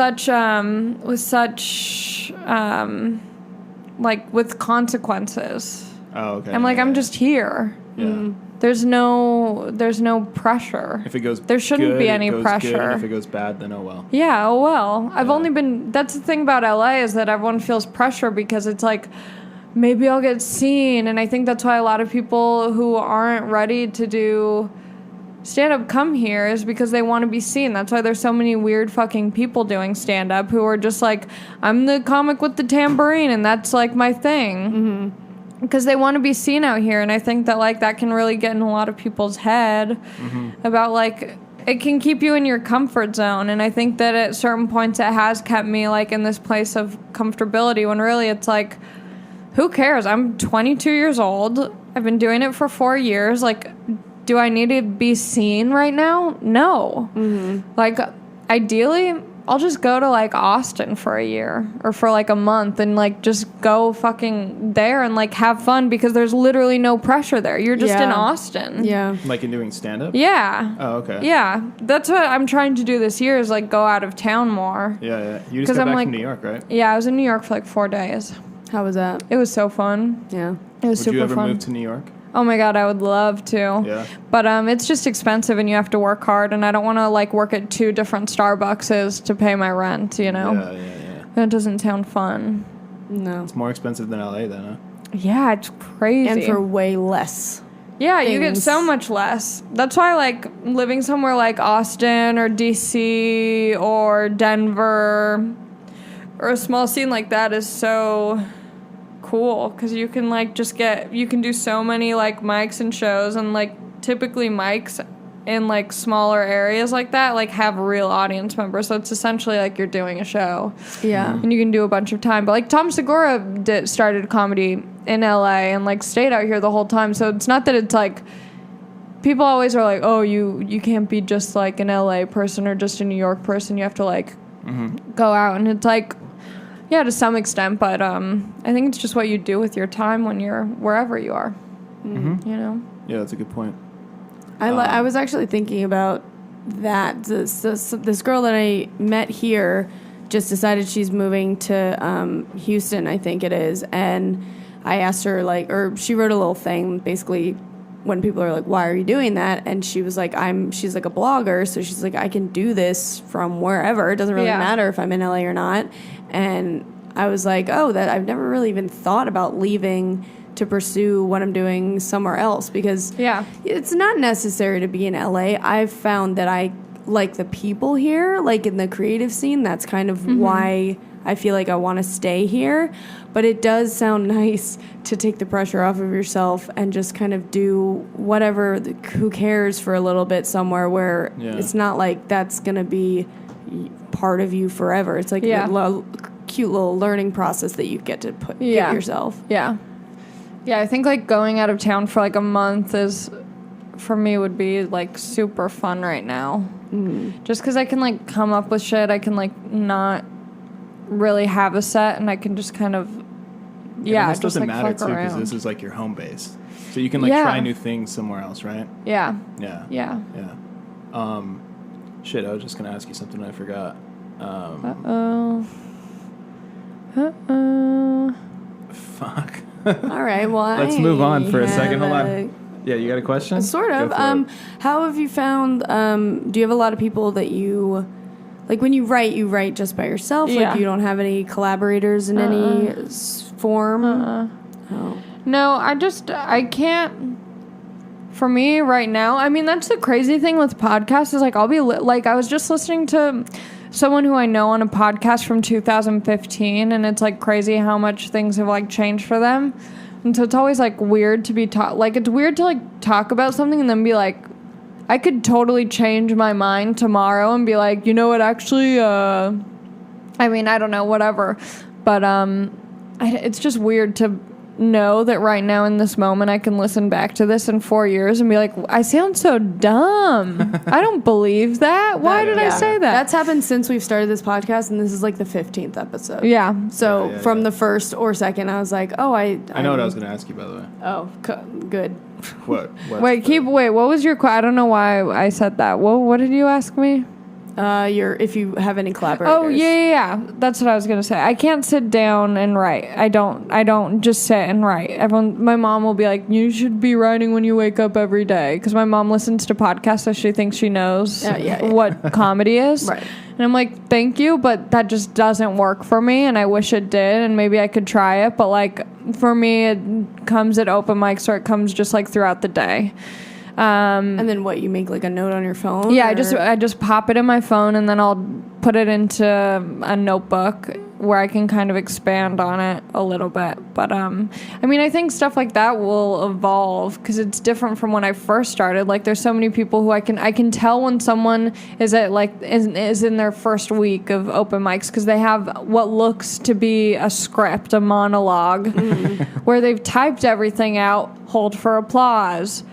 consequences. Oh, okay. I'm like, I'm just here. Yeah. There's no pressure. If it goes there shouldn't good, be any it goes pressure. Good, and if it goes bad, then oh well. Yeah, oh well. I've only been... That's the thing about LA is that everyone feels pressure because it's like, maybe I'll get seen. And I think that's why a lot of people who aren't ready to do stand-up come here is because they want to be seen. That's why there's so many weird fucking people doing stand-up who are just like, I'm the comic with the tambourine and that's like my thing. Because they want to be seen out here. And I think that like that can really get in a lot of people's head about like... It can keep you in your comfort zone, and I think that at certain points it has kept me like in this place of comfortability when really it's like, who cares? I'm 22 years old. I've been doing it for 4 years. Like, do I need to be seen right now? No. Like, ideally, I'll just go to like Austin for a year or for like a month and like just go fucking there and like have fun because there's literally no pressure there. You're just in Austin. Yeah. Like in doing stand-up? Yeah. Oh, okay. Yeah. That's what I'm trying to do this year is like go out of town more. Yeah. You just got back from New York, right? Yeah, I was in New York for like 4 days. How was that? It was so fun. Yeah. It was Would super you ever fun. move to New York? Oh my God, I would love to. Yeah. But it's just expensive and you have to work hard and I don't want to like work at 2 different Starbuckses to pay my rent, you know? Yeah. That doesn't sound fun. No. It's more expensive than LA then, huh? Yeah, it's crazy. And for way less. Yeah, you get things. so much less. That's why, like, living somewhere like Austin or DC or Denver or a small scene like that is so cool because you can, like, you can do so many, like, mics and shows and, like, typically mics in, like, smaller areas like that, like, have real audience members. So it's essentially like you're doing a show. Yeah. And you can do a bunch of time. But, like, Tom Segura started comedy in LA and like stayed out here the whole time, so it's not that it's like people always are like, oh, you can't be just like an LA person or just a New York person, you have to like go out, and it's like, yeah, to some extent, but I think it's just what you do with your time when you're wherever you are. You know. Yeah, that's a good point. I was actually thinking about that. This girl that I met here just decided she's moving to Houston, I think it is, and I asked her, like, or she wrote a little thing, basically, when people are like, why are you doing that? And she was like, she's like a blogger, so she's like, I can do this from wherever. It doesn't really matter if I'm in LA or not. And I was like, oh, that I've never really even thought about leaving to pursue what I'm doing somewhere else, because it's not necessary to be in LA. I've found that I like the people here, like in the creative scene. That's kind of why I feel like I want to stay here. But it does sound nice to take the pressure off of yourself and just kind of do whatever, who cares, for a little bit somewhere where it's not like that's going to be part of you forever. It's like a cute little learning process that you get to give yourself. Yeah, I think like going out of town for like a month is, for me, would be like super fun right now. Just because I can like come up with shit. I can like not really have a set, and I can just kind of this just doesn't like matter fuck too, because around. this is like your home base, so you can like try new things somewhere else, right? Yeah. Shit, I was just gonna ask you something I forgot. Fuck. All right, well, Let's move on for a second. Hold on. Yeah, you got a question? Sort of. How have you found? Do you have a lot of people that you, like, when you write just by yourself? Yeah. Like, you don't have any collaborators in any form? No, I can't For me right now, I mean, that's the crazy thing with podcasts is like I'll be like I was just listening to someone who I know on a podcast from 2015, and it's like crazy how much things have like changed for them. And so it's always like weird to be it's weird to like talk about something and then be like, I could totally change my mind tomorrow and be like, you know what, actually, I mean, I don't know, whatever. But it's just weird to know that right now in this moment I can listen back to this in 4 years and be like, I sound so dumb. I don't believe that. Why did I say that? That's happened since we've started this podcast, and this is like the 15th episode. Yeah. So from the first or second, I was like, oh, I know what I was going to ask you, by the way. Oh, good. What What was your I don't know why I said that. What did you ask me? If you have any collaborators. Oh, yeah. That's what I was going to say. I can't sit down and write. I don't just sit and write. My mom will be like, you should be writing when you wake up every day. Because my mom listens to podcasts, so she thinks she knows what comedy is. Right. And I'm like, thank you, but that just doesn't work for me, and I wish it did, and maybe I could try it. But, like, for me, it comes at open mics, or it comes just, like, throughout the day. And then what, you make like a note on your phone? Yeah, I just pop it in my phone, and then I'll put it into a notebook where I can kind of expand on it a little bit. But I mean, I think stuff like that will evolve because it's different from when I first started. Like, there's so many people who I can tell when someone is in their first week of open mics because they have what looks to be a script, a monologue, where they've typed everything out. Hold for applause.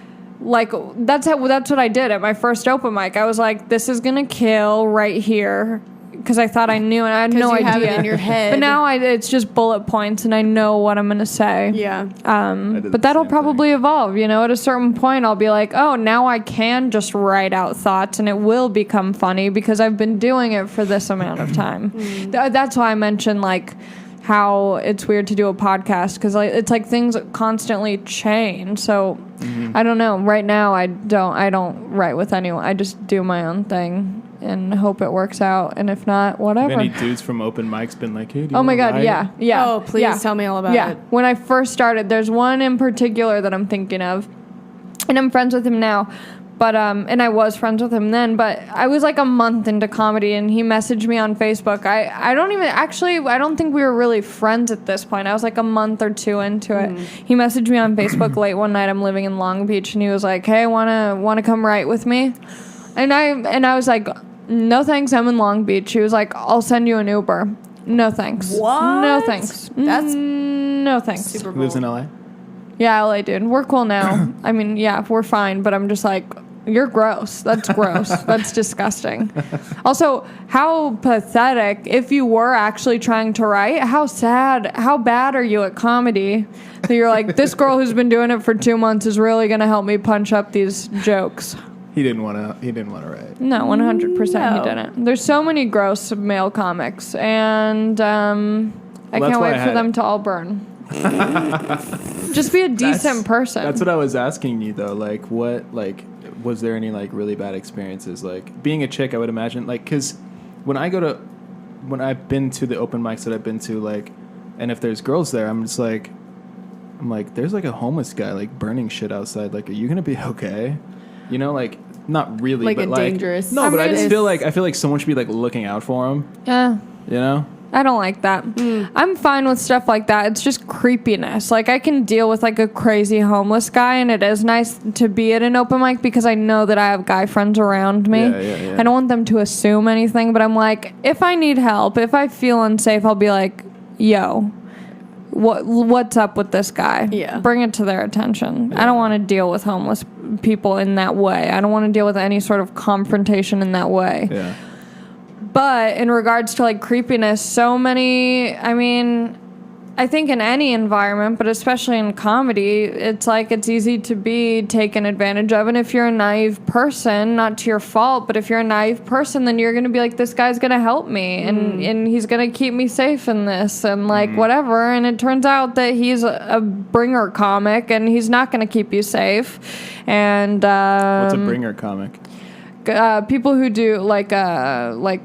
Like, that's what I did at my first open mic. I was like, this is going to kill right here. Because I thought I knew, and I had no idea. Have it in your head. But now it's just bullet points, and I know what I'm going to say. Yeah. But that'll probably evolve. You know, at a certain point, I'll be like, oh, now I can just write out thoughts, and it will become funny because I've been doing it for this amount of time. That's why I mentioned, like, how it's weird to do a podcast because it's like things constantly change. So I don't know. Right now, I don't write with anyone. I just do my own thing and hope it works out. And if not, whatever. Have any dudes from open mics been like, hey, do you oh my God, write? yeah. Oh, please tell me all about it. When I first started, there's one in particular that I'm thinking of, and I'm friends with him now. But, and I was friends with him then, but I was like a month into comedy, and he messaged me on Facebook. I don't think we were really friends at this point. I was like a month or two into it. He messaged me on Facebook late one night. I'm living in Long Beach, and he was like, hey, wanna come write with me? And I was like, no thanks, I'm in Long Beach. He was like, I'll send you an Uber. No thanks. What? No thanks. That's no thanks. super He lives in LA? Yeah, LA, dude. We're cool now. I mean, yeah, we're fine, but I'm just like, you're gross. That's gross. That's disgusting. Also, how pathetic if you were actually trying to write. How sad. How bad are you at comedy that you're like, this girl who's been doing it for 2 months is really going to help me punch up these jokes. He didn't want to write. No, 100% he didn't. There's so many gross male comics, and I can't wait for them to all burn. Just be a decent person. That's what I was asking you though. Like, was there any like really bad experiences? Like being a chick, I would imagine. Like, cause when I've been to the open mics that I've been to, like, and if there's girls there, I'm like, there's like a homeless guy like burning shit outside. Like, are you gonna be okay? You know, like not really, like but a like dangerous. No, but I just feel like someone should be like looking out for him. Yeah. You know. I don't like that. I'm fine with stuff like that. It's just creepiness. Like, I can deal with, like, a crazy homeless guy, and it is nice to be at an open mic because I know that I have guy friends around me. Yeah. I don't want them to assume anything, but I'm like, if I need help, if I feel unsafe, I'll be like, yo, what's up with this guy? Yeah. Bring it to their attention. Yeah. I don't want to deal with homeless people in that way. I don't want to deal with any sort of confrontation in that way. Yeah. But in regards to, like, creepiness, I think in any environment, but especially in comedy, it's like it's easy to be taken advantage of. And if you're a naive person, not to your fault, but if you're a naive person, then you're going to be like, this guy's going to help me, and he's going to keep me safe in this, and, like, whatever. And it turns out that he's a bringer comic, and he's not going to keep you safe. And what's a bringer comic? People who do like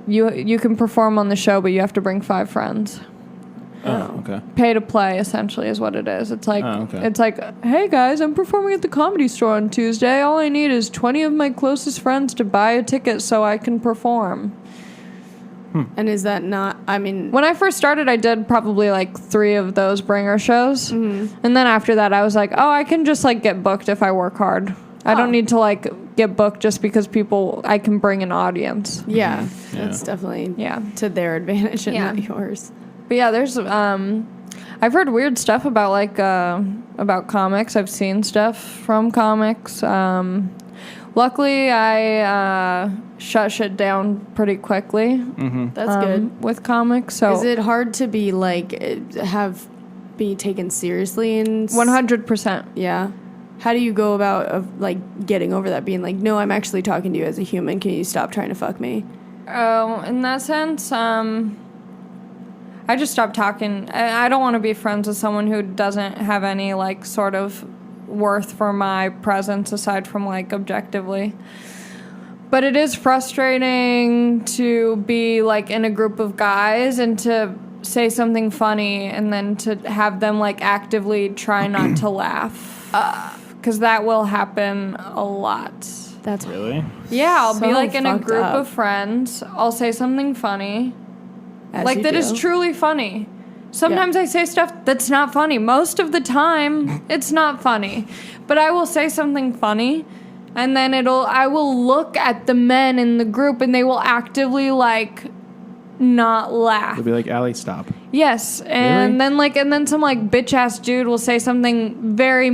you can perform on the show, but you have to bring 5 friends. Oh, okay. Pay to play, essentially, is what it is. It's like, okay. it's like, hey guys, I'm performing at the Comedy Store on Tuesday. All I need is 20 of my closest friends to buy a ticket so I can perform. And is that not, I mean... When I first started, I did probably like 3 of those bringer shows. Mm-hmm. And then after that, I was like, oh, I can just like get booked if I work hard. I don't need to like get booked just because I can bring an audience. Yeah, that's definitely to their advantage and not yours. But yeah, there's, I've heard weird stuff about like, about comics. I've seen stuff from comics. Luckily, I shut shit down pretty quickly. Mm-hmm. That's good. With comics. So is it hard to be like be taken seriously in 100%? Yeah. How do you go about like getting over that? Being like, no, I'm actually talking to you as a human. Can you stop trying to fuck me? Oh, in that sense, I just stopped talking. I don't want to be friends with someone who doesn't have any like sort of worth for my presence aside from like objectively. But it is frustrating to be like in a group of guys and to say something funny and then to have them like actively try not to laugh, because that will happen a lot. That's really? Yeah, I'll so be like in a fucked group up. of friends. I'll say something funny, As like you that do. is truly funny. Sometimes I say stuff that's not funny. Most of the time, it's not funny. But I will say something funny, and then I will look at the men in the group, and they will actively, like, not laugh. They'll be like, Ali, stop. Yes, and Really? then some, like, bitch-ass dude will say something very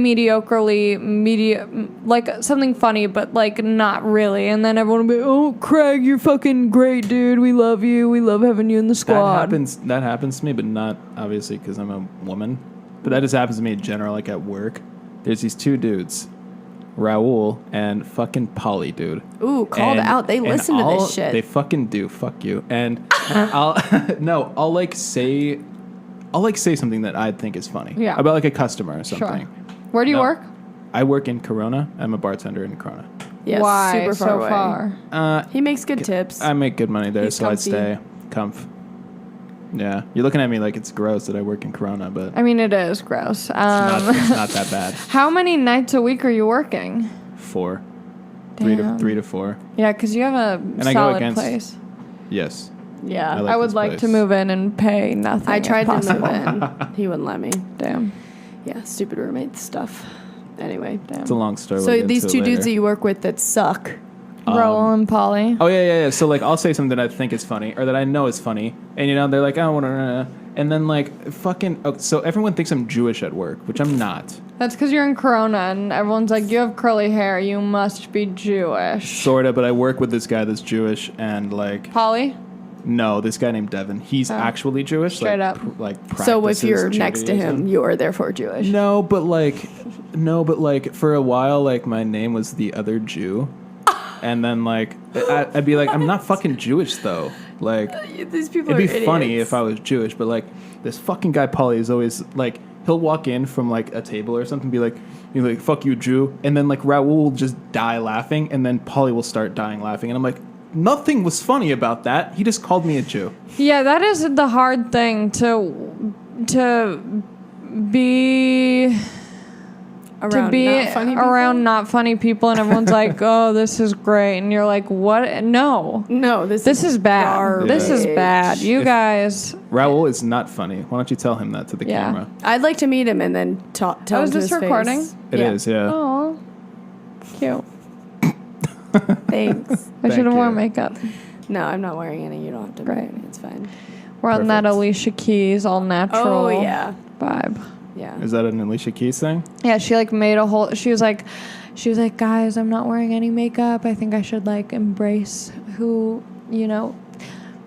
like, something funny, but, like, not really. And then everyone will be, oh, Craig, you're fucking great, dude. We love you. We love having you in the squad. That happens to me, but not obviously because I'm a woman. But that just happens to me in general, like at work. There's these 2 dudes, Raul and fucking Polly, dude. Ooh, called out. They listen to this shit. They fucking do. Fuck you. And I'll say something that I think is funny. Yeah. About like a customer or something. Sure. Where do you work? I work in Corona. I'm a bartender in Corona. Yes, Why super far so away. far? He makes good tips. I make good money there, He's so I'd comfy. stay. Comf. Yeah. You're looking at me like it's gross that I work in Corona, but I mean, it is gross. it's not that bad. How many nights a week are you working? 4. Damn. 3 to 4. Yeah, because you have a I go solid against- place. Yes. Yeah. I I would this like place. to move in and pay nothing. I if tried to possible. move in. He wouldn't let me. Damn. Yeah, stupid roommate stuff. Anyway. Damn. It's a long story. So We'll get these into 2 it dudes later. that you work with that suck. Roll and Polly. Oh yeah. So like I'll say something that I think is funny or that I know is funny, and you know they're like, oh, and then like fucking. Oh, so everyone thinks I'm Jewish at work, which I'm not. That's because you're in Corona and everyone's like, you have curly hair. You must be Jewish. Sorta, but I work with this guy that's Jewish, and like Polly? no, this guy named Devin. He's actually Jewish. Straight up. So if you're practices next to him, Judaism. you are therefore Jewish. No, but like for a while, like my name was the other Jew, and then like I'd be like, I'm not fucking Jewish though. Like These people it'd are be idiots. funny if I was Jewish, but like this fucking guy Paulie is always like he'll walk in from like a table or something, and be like, you know, like fuck you Jew, and then like Raul will just die laughing, and then Paulie will start dying laughing, and I'm like, nothing was funny about that. He just called me a Jew. Yeah, that is the hard thing to be Around not funny people? around not funny people, and everyone's like, "Oh, this is great," and you're like, "What? No, No, this is bad. garbage. This is bad. You If- guys." Raul is not funny. Why don't you tell him that to the Yeah. camera? I'd like to meet him and then tell Oh, him is to this his recording? face. It is, yeah. Oh, cute. Thanks. I should have Thank worn you. makeup. No, I'm not wearing any. You don't have to wear Great. any. It's fine. We're on that Perfect. Alicia Keys all natural Oh, yeah. vibe. Yeah. Is that an Alicia Keys thing? Yeah, she like made a whole. She was like, guys, I'm not wearing any makeup. I think I should like embrace who, you know,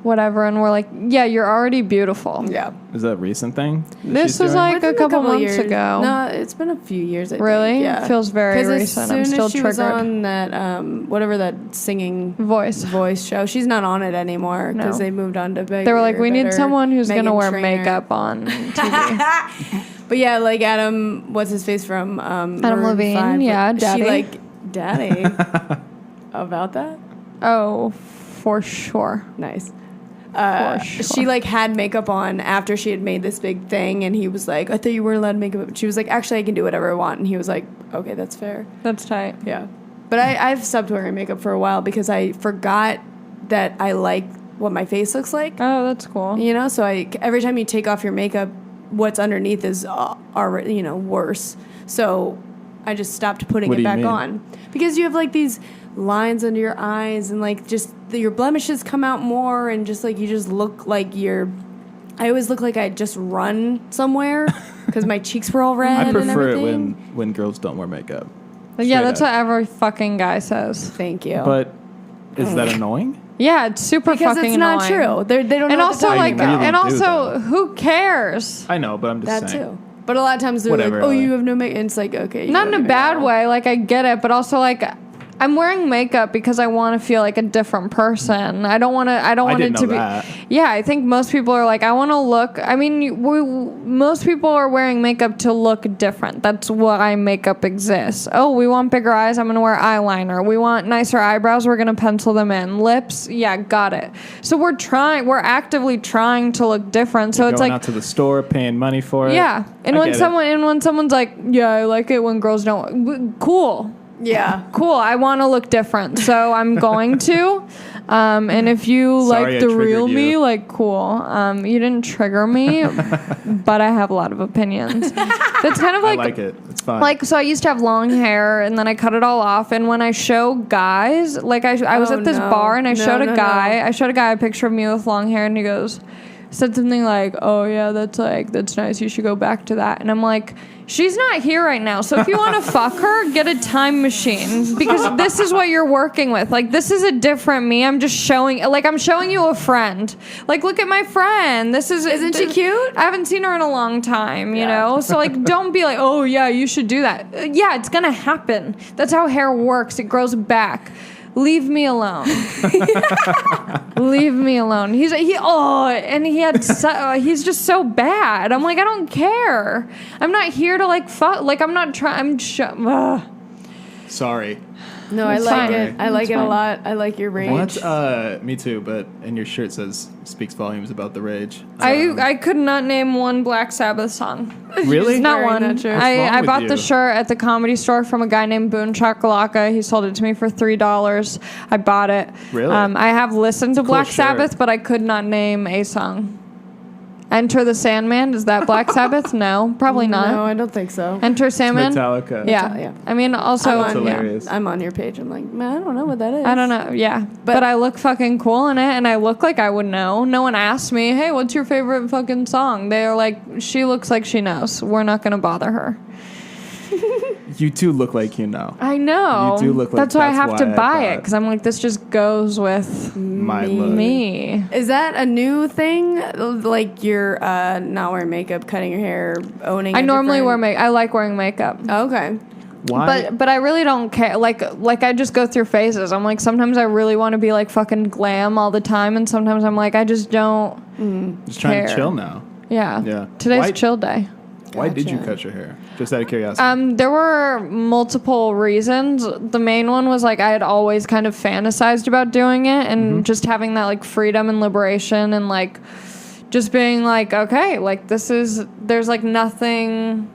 whatever. And we're like, yeah, you're already beautiful. Yeah. Is that a recent thing? that This she's was doing? like Within a couple months years. ago. No, it's been a few years. I Really? think. Yeah. Feels very 'Cause recent. As I'm soon still as she was triggered. on that whatever that singing Voice. show, she's not on it anymore because No. they moved on to bigger. They were like, we need better someone who's Meghan gonna wear Trainor. makeup on TV. But yeah, like Adam, what's his face from Maroon Levine, 5, yeah, like, Daddy. She like Daddy about that. Oh, for sure. Nice. she like had makeup on after she had made this big thing, and he was like, I thought you weren't allowed to make makeup. She was like, actually I can do whatever I want, and he was like, okay, that's fair. That's tight. Yeah. But I've stopped wearing makeup for a while because I forgot that I like what my face looks like. Oh, that's cool. You know, so every time you take off your makeup, what's underneath is already, you know, worse. So I just stopped putting it back on. Because you have like these lines under your eyes, and like just your blemishes come out more, and just like you just look like I always look like I just run somewhere because my cheeks were all red. I prefer and it when girls don't wear makeup. Yeah, that's what every fucking guy says. Thank you. But is that annoying? Yeah, it's super because fucking it's not annoying. true. They don't know And what also, they're like, talking about. and People do, also, though. who cares? I know, but I'm just That saying. too. But a lot of times they're Whatever, like, oh, Ellie. you have no makeup. And it's like, okay. you Not in have a no bad makeup. way. Like, I get it, but also, like, I'm wearing makeup because I want to feel like a different person. I don't want it to be. That. Yeah, I think most people are like, I want to look. I mean, most people are wearing makeup to look different. That's why makeup exists. Oh, we want bigger eyes. I'm going to wear eyeliner. We want nicer eyebrows. We're going to pencil them in. Lips. Yeah, got it. So we're actively trying to look different. So it's going like out to the store, paying money for it. yeah. And when someone's like, yeah, I like it when girls don't. Cool. Yeah. Cool. I want to look different, so I'm going to. And if you Sorry, like I the real triggered me, you. like cool. You didn't trigger me, but I have a lot of opinions. That's kind of I like, like it. It's fine. like, so I used to have long hair, and then I cut it all off. And when I show guys, like I was Oh, at this no. bar, and I No, showed no, a guy. no. I showed a guy a picture of me with long hair, and he said something like, "Oh yeah, that's nice. You should go back to that." And I'm like, she's not here right now. So if you want to fuck her, get a time machine, because this is what you're working with. Like, this is a different me. I'm just showing you a friend. Like, look at my friend. Isn't she cute? I haven't seen her in a long time, you know? So like, don't be like, oh yeah, you should do that. Yeah, it's going to happen. That's how hair works. It grows back. Leave me alone. Leave me alone. He's just so bad. I'm like, I don't care. I'm not here to like fuck. Like, I'm not trying. Sorry. No, I It's like fine. it. I like It's it a fine. lot. I like your rage. What? Me too. But and your shirt speaks volumes about the rage. I could not name one Black Sabbath song. Really? Not wearing one. that shirt. What's wrong I with bought you? the shirt at the Comedy Store from a guy named Boone Chakalaka. He sold it to me for $3. I bought it. Really? I have listened to cool Black shirt. Sabbath, but I could not name a song. Enter the Sandman. Is that Black Sabbath? No, probably not. No, I don't think so. Enter Sandman. Metallica. Yeah. I mean, also, That's hilarious. I'm on your page. I'm like, man, I don't know what that is. I don't know. Yeah. But I look fucking cool in it, and I look like I would know. No one asked me, hey, what's your favorite fucking song? They're like, she looks like she knows. We're not going to bother her. You two look like you know. I know. You do look like that's why I that's have to why I buy it, thought. because I'm like, this just goes with My look. me. Is that a new thing? Like you're not wearing makeup, cutting your hair, owning. I normally wear makeup. I like wearing makeup. Oh, okay. Why? But I really don't care. Like I just go through phases. I'm like, sometimes I really want to be like fucking glam all the time, and sometimes I'm like, I just don't. Just trying care. to chill now. Yeah. Yeah. Today's Why- chill day. Why did you Gotcha. cut your hair? Just out of curiosity. There were multiple reasons. The main one was like I had always kind of fantasized about doing it, and just having that like freedom and liberation, and like just being like, okay, like there's like nothing,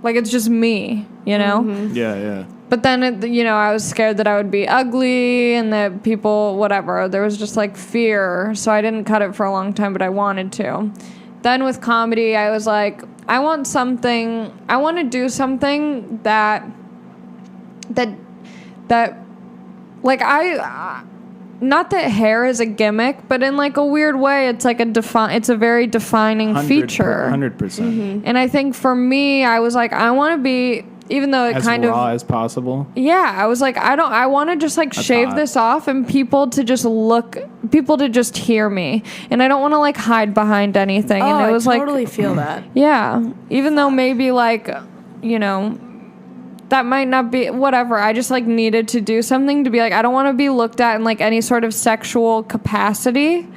like it's just me, you know? Yeah. But then, I was scared that I would be ugly and that people, whatever. There was just like fear. So I didn't cut it for a long time, but I wanted to. Then with comedy, I was like, I want to do something that like not that hair is a gimmick, but in like a weird way, it's like it's a very defining feature. 100%. And I think for me, I was like, I want to be, even though it As kind raw of, as possible. yeah, I was like, I want to just like shave hot. this off and people to just hear me. And I don't want to like hide behind anything. And it was I totally like, feel that. yeah, even though maybe like, that might not be whatever. I just like needed to do something to be like, I don't want to be looked at in like any sort of sexual capacity.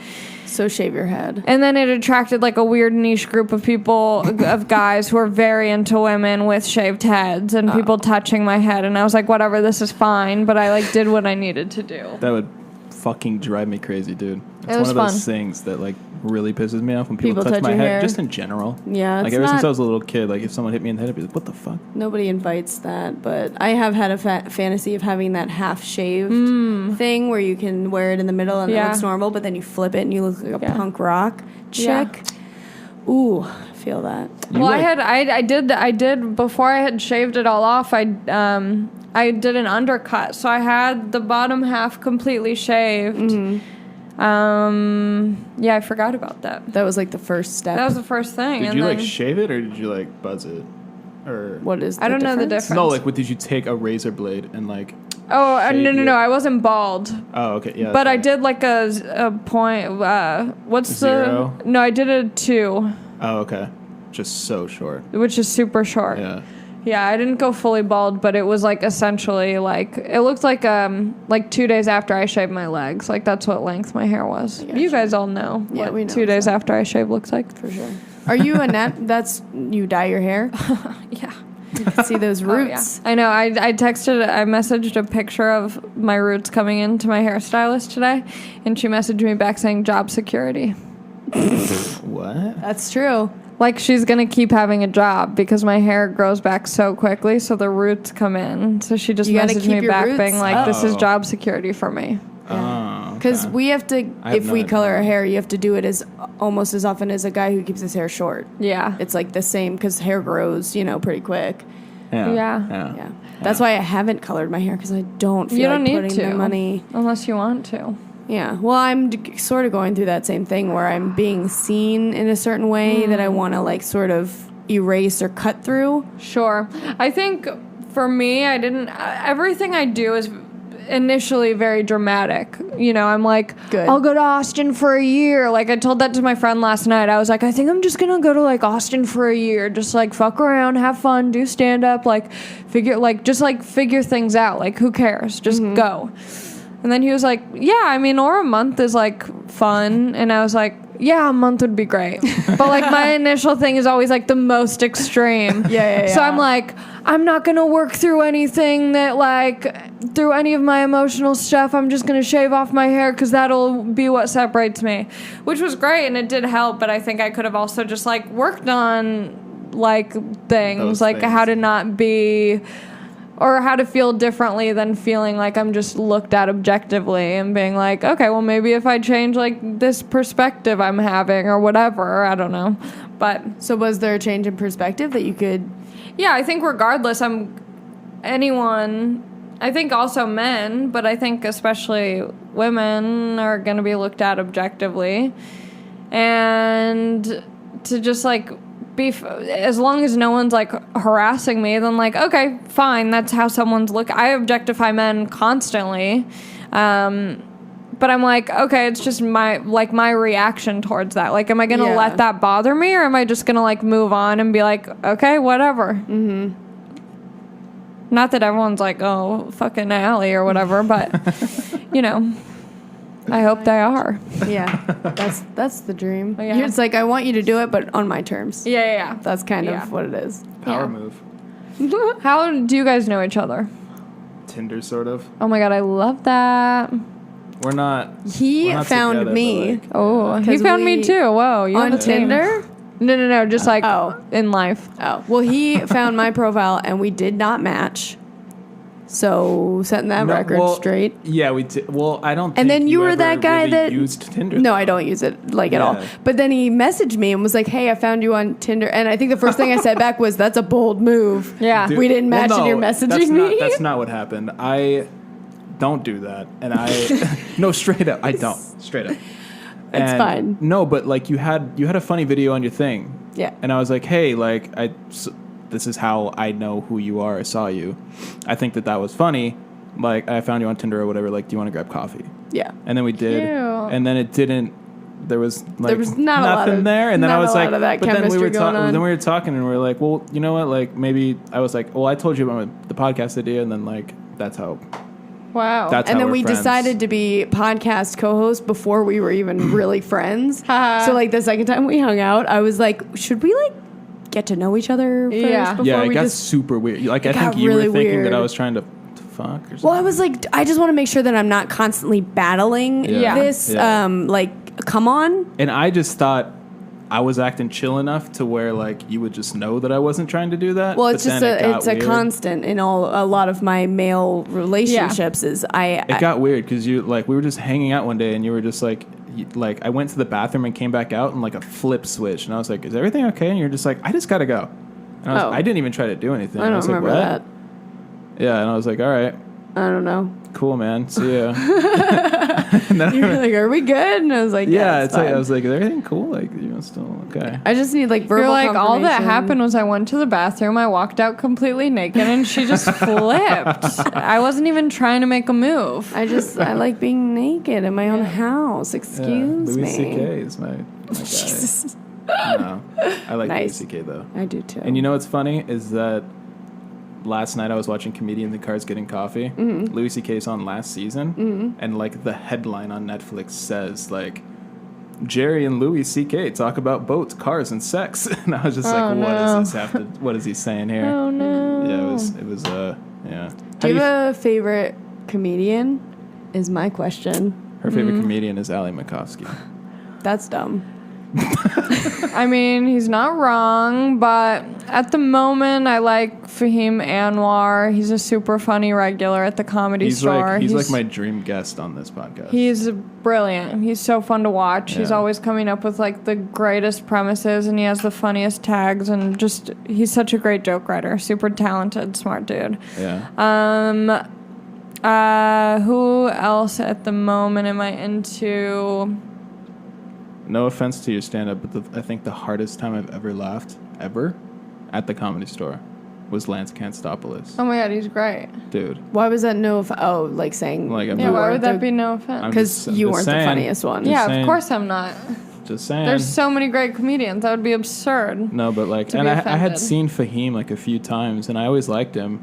So shave your head. And then it attracted like a weird niche group of people, of guys who are very into women with shaved heads and people touching my head. And I was like, whatever, this is fine. But I like did what I needed to do. That would fucking drive me crazy, dude. It's was one of fun. those things that like really pisses me off when people touch my your head, hair. just in general. Yeah, like it's ever since not- I was a little kid, like if someone hit me in the head, I'd be like, "What the fuck?" Nobody invites that, but I have had a fantasy of having that half shaved thing where you can wear it in the middle and it Yeah. looks normal, but then you flip it and you look like a Yeah. punk rock chick. Ooh, I feel that. You, Well, like- I did before I had shaved it all off. I did an undercut, so I had the bottom half completely shaved. Yeah, I forgot about that. That was like the first step. That was the first thing. Did and you then, like shave it or did you like buzz it? Or What is? I don't know the difference. no, like what did you take a razor blade and like? Oh, shave no, your- I wasn't bald. Oh, okay, yeah. But I that's did like a point. What's Zero? the? No, I did a 2, right. Oh, okay. Just so short. which is super short. Yeah. Yeah, I didn't go fully bald, but it was like essentially like it looked like 2 days after I shaved my legs. Like that's what length my hair was. gotcha. You guys all know Yeah, what we know 2 days so. after I shave looks like. for sure. Are you a net? That's you dye your hair. Yeah. You can see those Oh, yeah. roots. I know. I messaged a picture of my roots coming into my hairstylist today, and she messaged me back saying job security. What? That's true. Like she's gonna keep having a job because my hair grows back so quickly, so the roots come in. So she just You gotta messaged keep me your back roots being like, "This is up. job security for me." Oh. Because okay. we have to, I have if no we idea. color our hair, you have to do it as almost as often as a guy who keeps his hair short. Yeah. It's like the same because hair grows, pretty quick. Yeah. Yeah. Yeah, that's why I haven't colored my hair because I don't feel You don't like need putting to the money. unless you want to. Yeah, well, I'm sort of going through that same thing where I'm being seen in a certain way that I want to like sort of erase or cut through. Sure. I think for me, I didn't. Everything I do is initially very dramatic. I'm like, Good. I'll go to Austin for a year. Like I told that to my friend last night. I was like, I think I'm just gonna go to like Austin for a year, just like fuck around, have fun, do stand up, like figure things out. Like who cares? Just go. And then he was like, yeah, I mean, or a month is like fun. And I was like, yeah, a month would be great. But like my initial thing is always like the most extreme. Yeah. So I'm like, I'm not going to work through anything that like, through any of my emotional stuff. I'm just going to shave off my hair because that'll be what separates me. Which was great and it did help. But I think I could have also just like worked on like things, Those like things. how to not be... Or how to feel differently than feeling like I'm just looked at objectively and being like, okay, well, maybe if I change like this perspective I'm having or whatever, I don't know. But So was there a change in perspective that you could? yeah, I think regardless, I think also men, but I think especially women are going to be looked at objectively. And to just like as long as no one's like harassing me, then like, okay, fine, that's how someone's look. I objectify men constantly. But I'm like, okay, it's just my reaction towards that. Like, am I going to Yeah. let that bother me, or am I just going to like move on and be like, okay, whatever. Mm-hmm. Not that everyone's like, oh, fucking Ali or whatever, but I hope they are. Yeah, that's the dream. Yeah. It's like I want you to do it, but on my terms. Yeah. That's kind Yeah. of what it is. Power Yeah. move. How do you guys know each other? Tinder, sort of. Oh my god, I love that. We're not. He we're not found together, me but, like, Oh, he 'Cause found me we- too. Whoa, you on have a team. Tinder. No, just like Oh. in life. Oh, well, he found my profile and we did not match. So setting that No, record well, straight. Yeah, we did. Well, I don't. And think then you were ever that guy really that used Tinder. No, I don't use it like at all. Yeah. But then he messaged me and was like, "Hey, I found you on Tinder." And I think the first thing I said back was, "That's a bold move." Yeah. Dude, We didn't match well, and you're no, messaging me. That's not what happened. I don't do that, and I no straight up. I don't straight up. It's fine. No, but like you had a funny video on your thing. Yeah. And I was like, hey, like this is how I know who you are. I saw you. I think that was funny. Like I found you on Tinder or whatever. Like, do you want to grab coffee? Yeah. And then we did. Cute. And then it didn't. There was like There was not a lot nothing of- there. And then not I was a lot like, of that but then we chemistry were going on. Then we were talking and we were like, well, you know what? Like maybe I was like, well, I told you about the podcast idea, and then like that's how. Wow. That's And how then we're we friends. decided to be podcast co-hosts before we were even really friends. So like the second time we hung out, I was like, should we like get to know each other first Yeah. before Yeah, it we got just super weird. Like I got think you really were thinking that I weird. was trying to fuck? Or something? Well, I was like, I just want to make sure that I'm not constantly battling Yeah. this. Yeah. Like, come on. And I just thought I was acting chill enough to where like you would just know that I wasn't trying to do that. Well, it's but just then it got it's a weird. constant in a lot of my male relationships. Is It got weird because you like we were just hanging out one day and you were just like I went to the bathroom and came back out and like a flip switch and I was like, is everything okay? And you're just like, I just gotta go. And I didn't even try to do anything. I don't was like, remember that. Yeah, and I was like, all right, I don't know. cool, man. See ya. And then You're like, are we good? And I was like, yeah, it's it's like fine. I was like, is everything cool? Like, still okay. I just need like verbal. You're like, all that confirmation. happened was I went to the bathroom, I walked out completely naked, and she just flipped. I wasn't even trying to make a move. I like being naked in my own house. Excuse Louis me. C.K. is my guy. Jesus. No, I like Nice. Louis C.K. though. I do too. And you know what's funny is that last night I was watching Comedian in the Cars Getting Coffee. Mm-hmm. Louis C.K.'s on last season, and like the headline on Netflix says like Jerry and Louis C.K. talk about boats, cars, and sex. And I was just like, what does this have to? What is he saying here? Oh no. Yeah, it was yeah. do you have a favorite comedian? Is my question. Her favorite comedian is Ali Macofsky. That's dumb. I mean, he's not wrong, but at the moment, I like Fahim Anwar. He's a super funny regular at the Comedy Store. He's like my dream guest on this podcast. He's brilliant. He's so fun to watch. He's Yeah. always coming up with like the greatest premises, and he has the funniest tags, and just he's such a great joke writer. Super talented, smart dude. Yeah. Who else at the moment am I into? No offense to your stand-up, but I think the hardest time I've ever laughed, ever, at the Comedy Store, was Lance Kanstopoulos. Oh my god, he's great. Dude. Why was that no? Like saying. Like, I'm Yeah, not- why weren't would that the- be no offense? Because you weren't the funniest one. Yeah, saying. of course I'm not. Just saying. There's so many great comedians. That would be absurd. No, but like, to and be I had offended. seen Fahim like a few times, and I always liked him.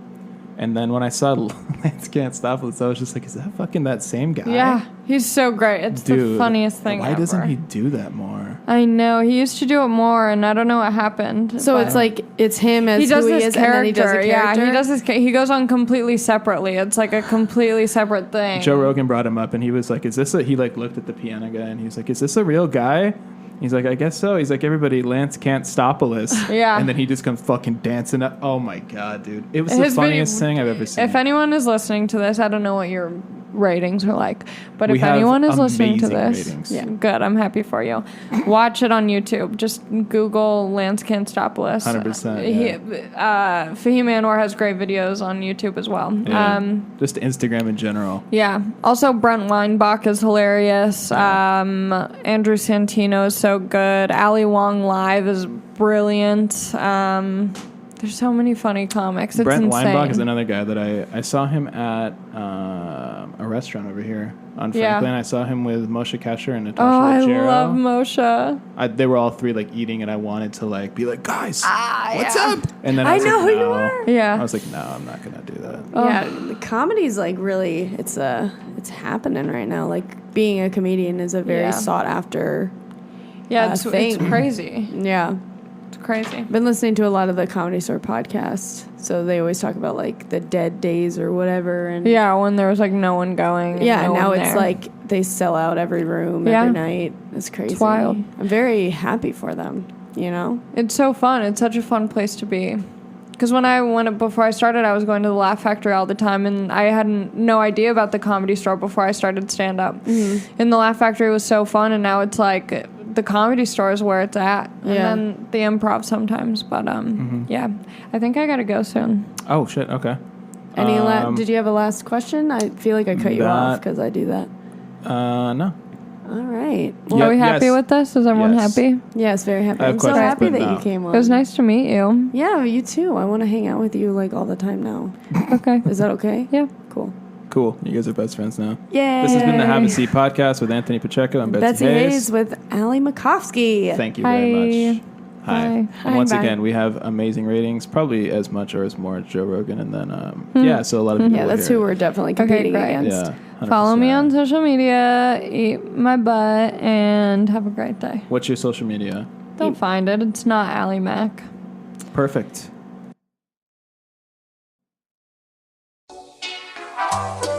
And then when I saw Lance Kanstopoulos, I was just like, is that fucking that same guy? Yeah, he's so great. It's Dude, the funniest thing why ever. doesn't he do that more? I know. He used to do it more, and I don't know what happened. So but it's like it's him as he does who this he is, character. and then he does a character. Yeah, he does this. He goes on completely separately. It's like a completely separate thing. Joe Rogan brought him up, and he was like, is this he like looked at the piano guy, and he was like, is this a real guy? He's like, I guess so. He's like, everybody, Lance Kanstopoulos. Yeah. And then he just comes fucking dancing up. Oh my God, dude. It was His the funniest video- thing I've ever seen. If anyone is listening to this, I don't know what your ratings are like, but We if have anyone is listening to amazing this, ratings. yeah, good. I'm happy for you. Watch it on YouTube. Just Google Lance Kanstopoulos. 100%, Fahim Anwar has great videos on YouTube as well. Yeah. Just Instagram in general. Yeah. Also, Brent Weinbach is hilarious. Andrew Santino is so good. Ali Wong Live is brilliant. There's so many funny comics. It's Brent insane. Weinbach is another guy that I saw him at a restaurant over here on Yeah. Franklin. I saw him with Moshe Kasher and Natasha Oh, I Leggero. love Moshe. They were all three like eating, and I wanted to like be like, guys, what's yeah. up? And then I was know like, who you no. are. Yeah. I was like, no, I'm not gonna do that. Yeah, the comedy's like really it's happening right now. Like being a comedian is a very Yeah. sought after. Yeah, it's thing. crazy. Yeah, It's crazy. been listening to a lot of the Comedy Store podcasts, so they always talk about like the dead days or whatever. And Yeah, when there was like no one going. and yeah, no now one it's there. like they sell out every room Yeah. every night. It's crazy. wild. I'm very happy for them. You know. It's so fun. It's such a fun place to be. Because when I went before I started, I was going to the Laugh Factory all the time, and I had no idea about the Comedy Store before I started stand up. Mm-hmm. And the Laugh Factory was so fun, and now it's like the Comedy Store is where it's at, and Yeah. then the Improv sometimes. But yeah, I think I gotta go soon. Oh shit. Okay. Any did you have a last question? I feel like I cut you off because I do that. No. All right. Yeah, Are we happy yes. with this? Is everyone Yes. happy? Yes, very happy. I have I'm so questions, happy but that no. you came on. It was nice to meet you. Yeah, you too. I want to hang out with you like all the time now. Okay. Is that okay? Yeah. Cool. Cool. You guys are best friends now. Yay. This has been the Have a Seat podcast with Anthony Pacheco and Betsy Hayes. with Ali Macofsky. Thank you very Hi. much. Hi. Bye. And once Bye. again, we have amazing ratings, probably as much or as more as Joe Rogan, and then yeah, so a lot of people. Yeah, will that's hear who it. we're definitely competing great. against. Yeah. 100%. Follow me on social media, eat my butt, and have a great day. What's your social media? Don't find it. It's not Ali Mac. Perfect. Bye.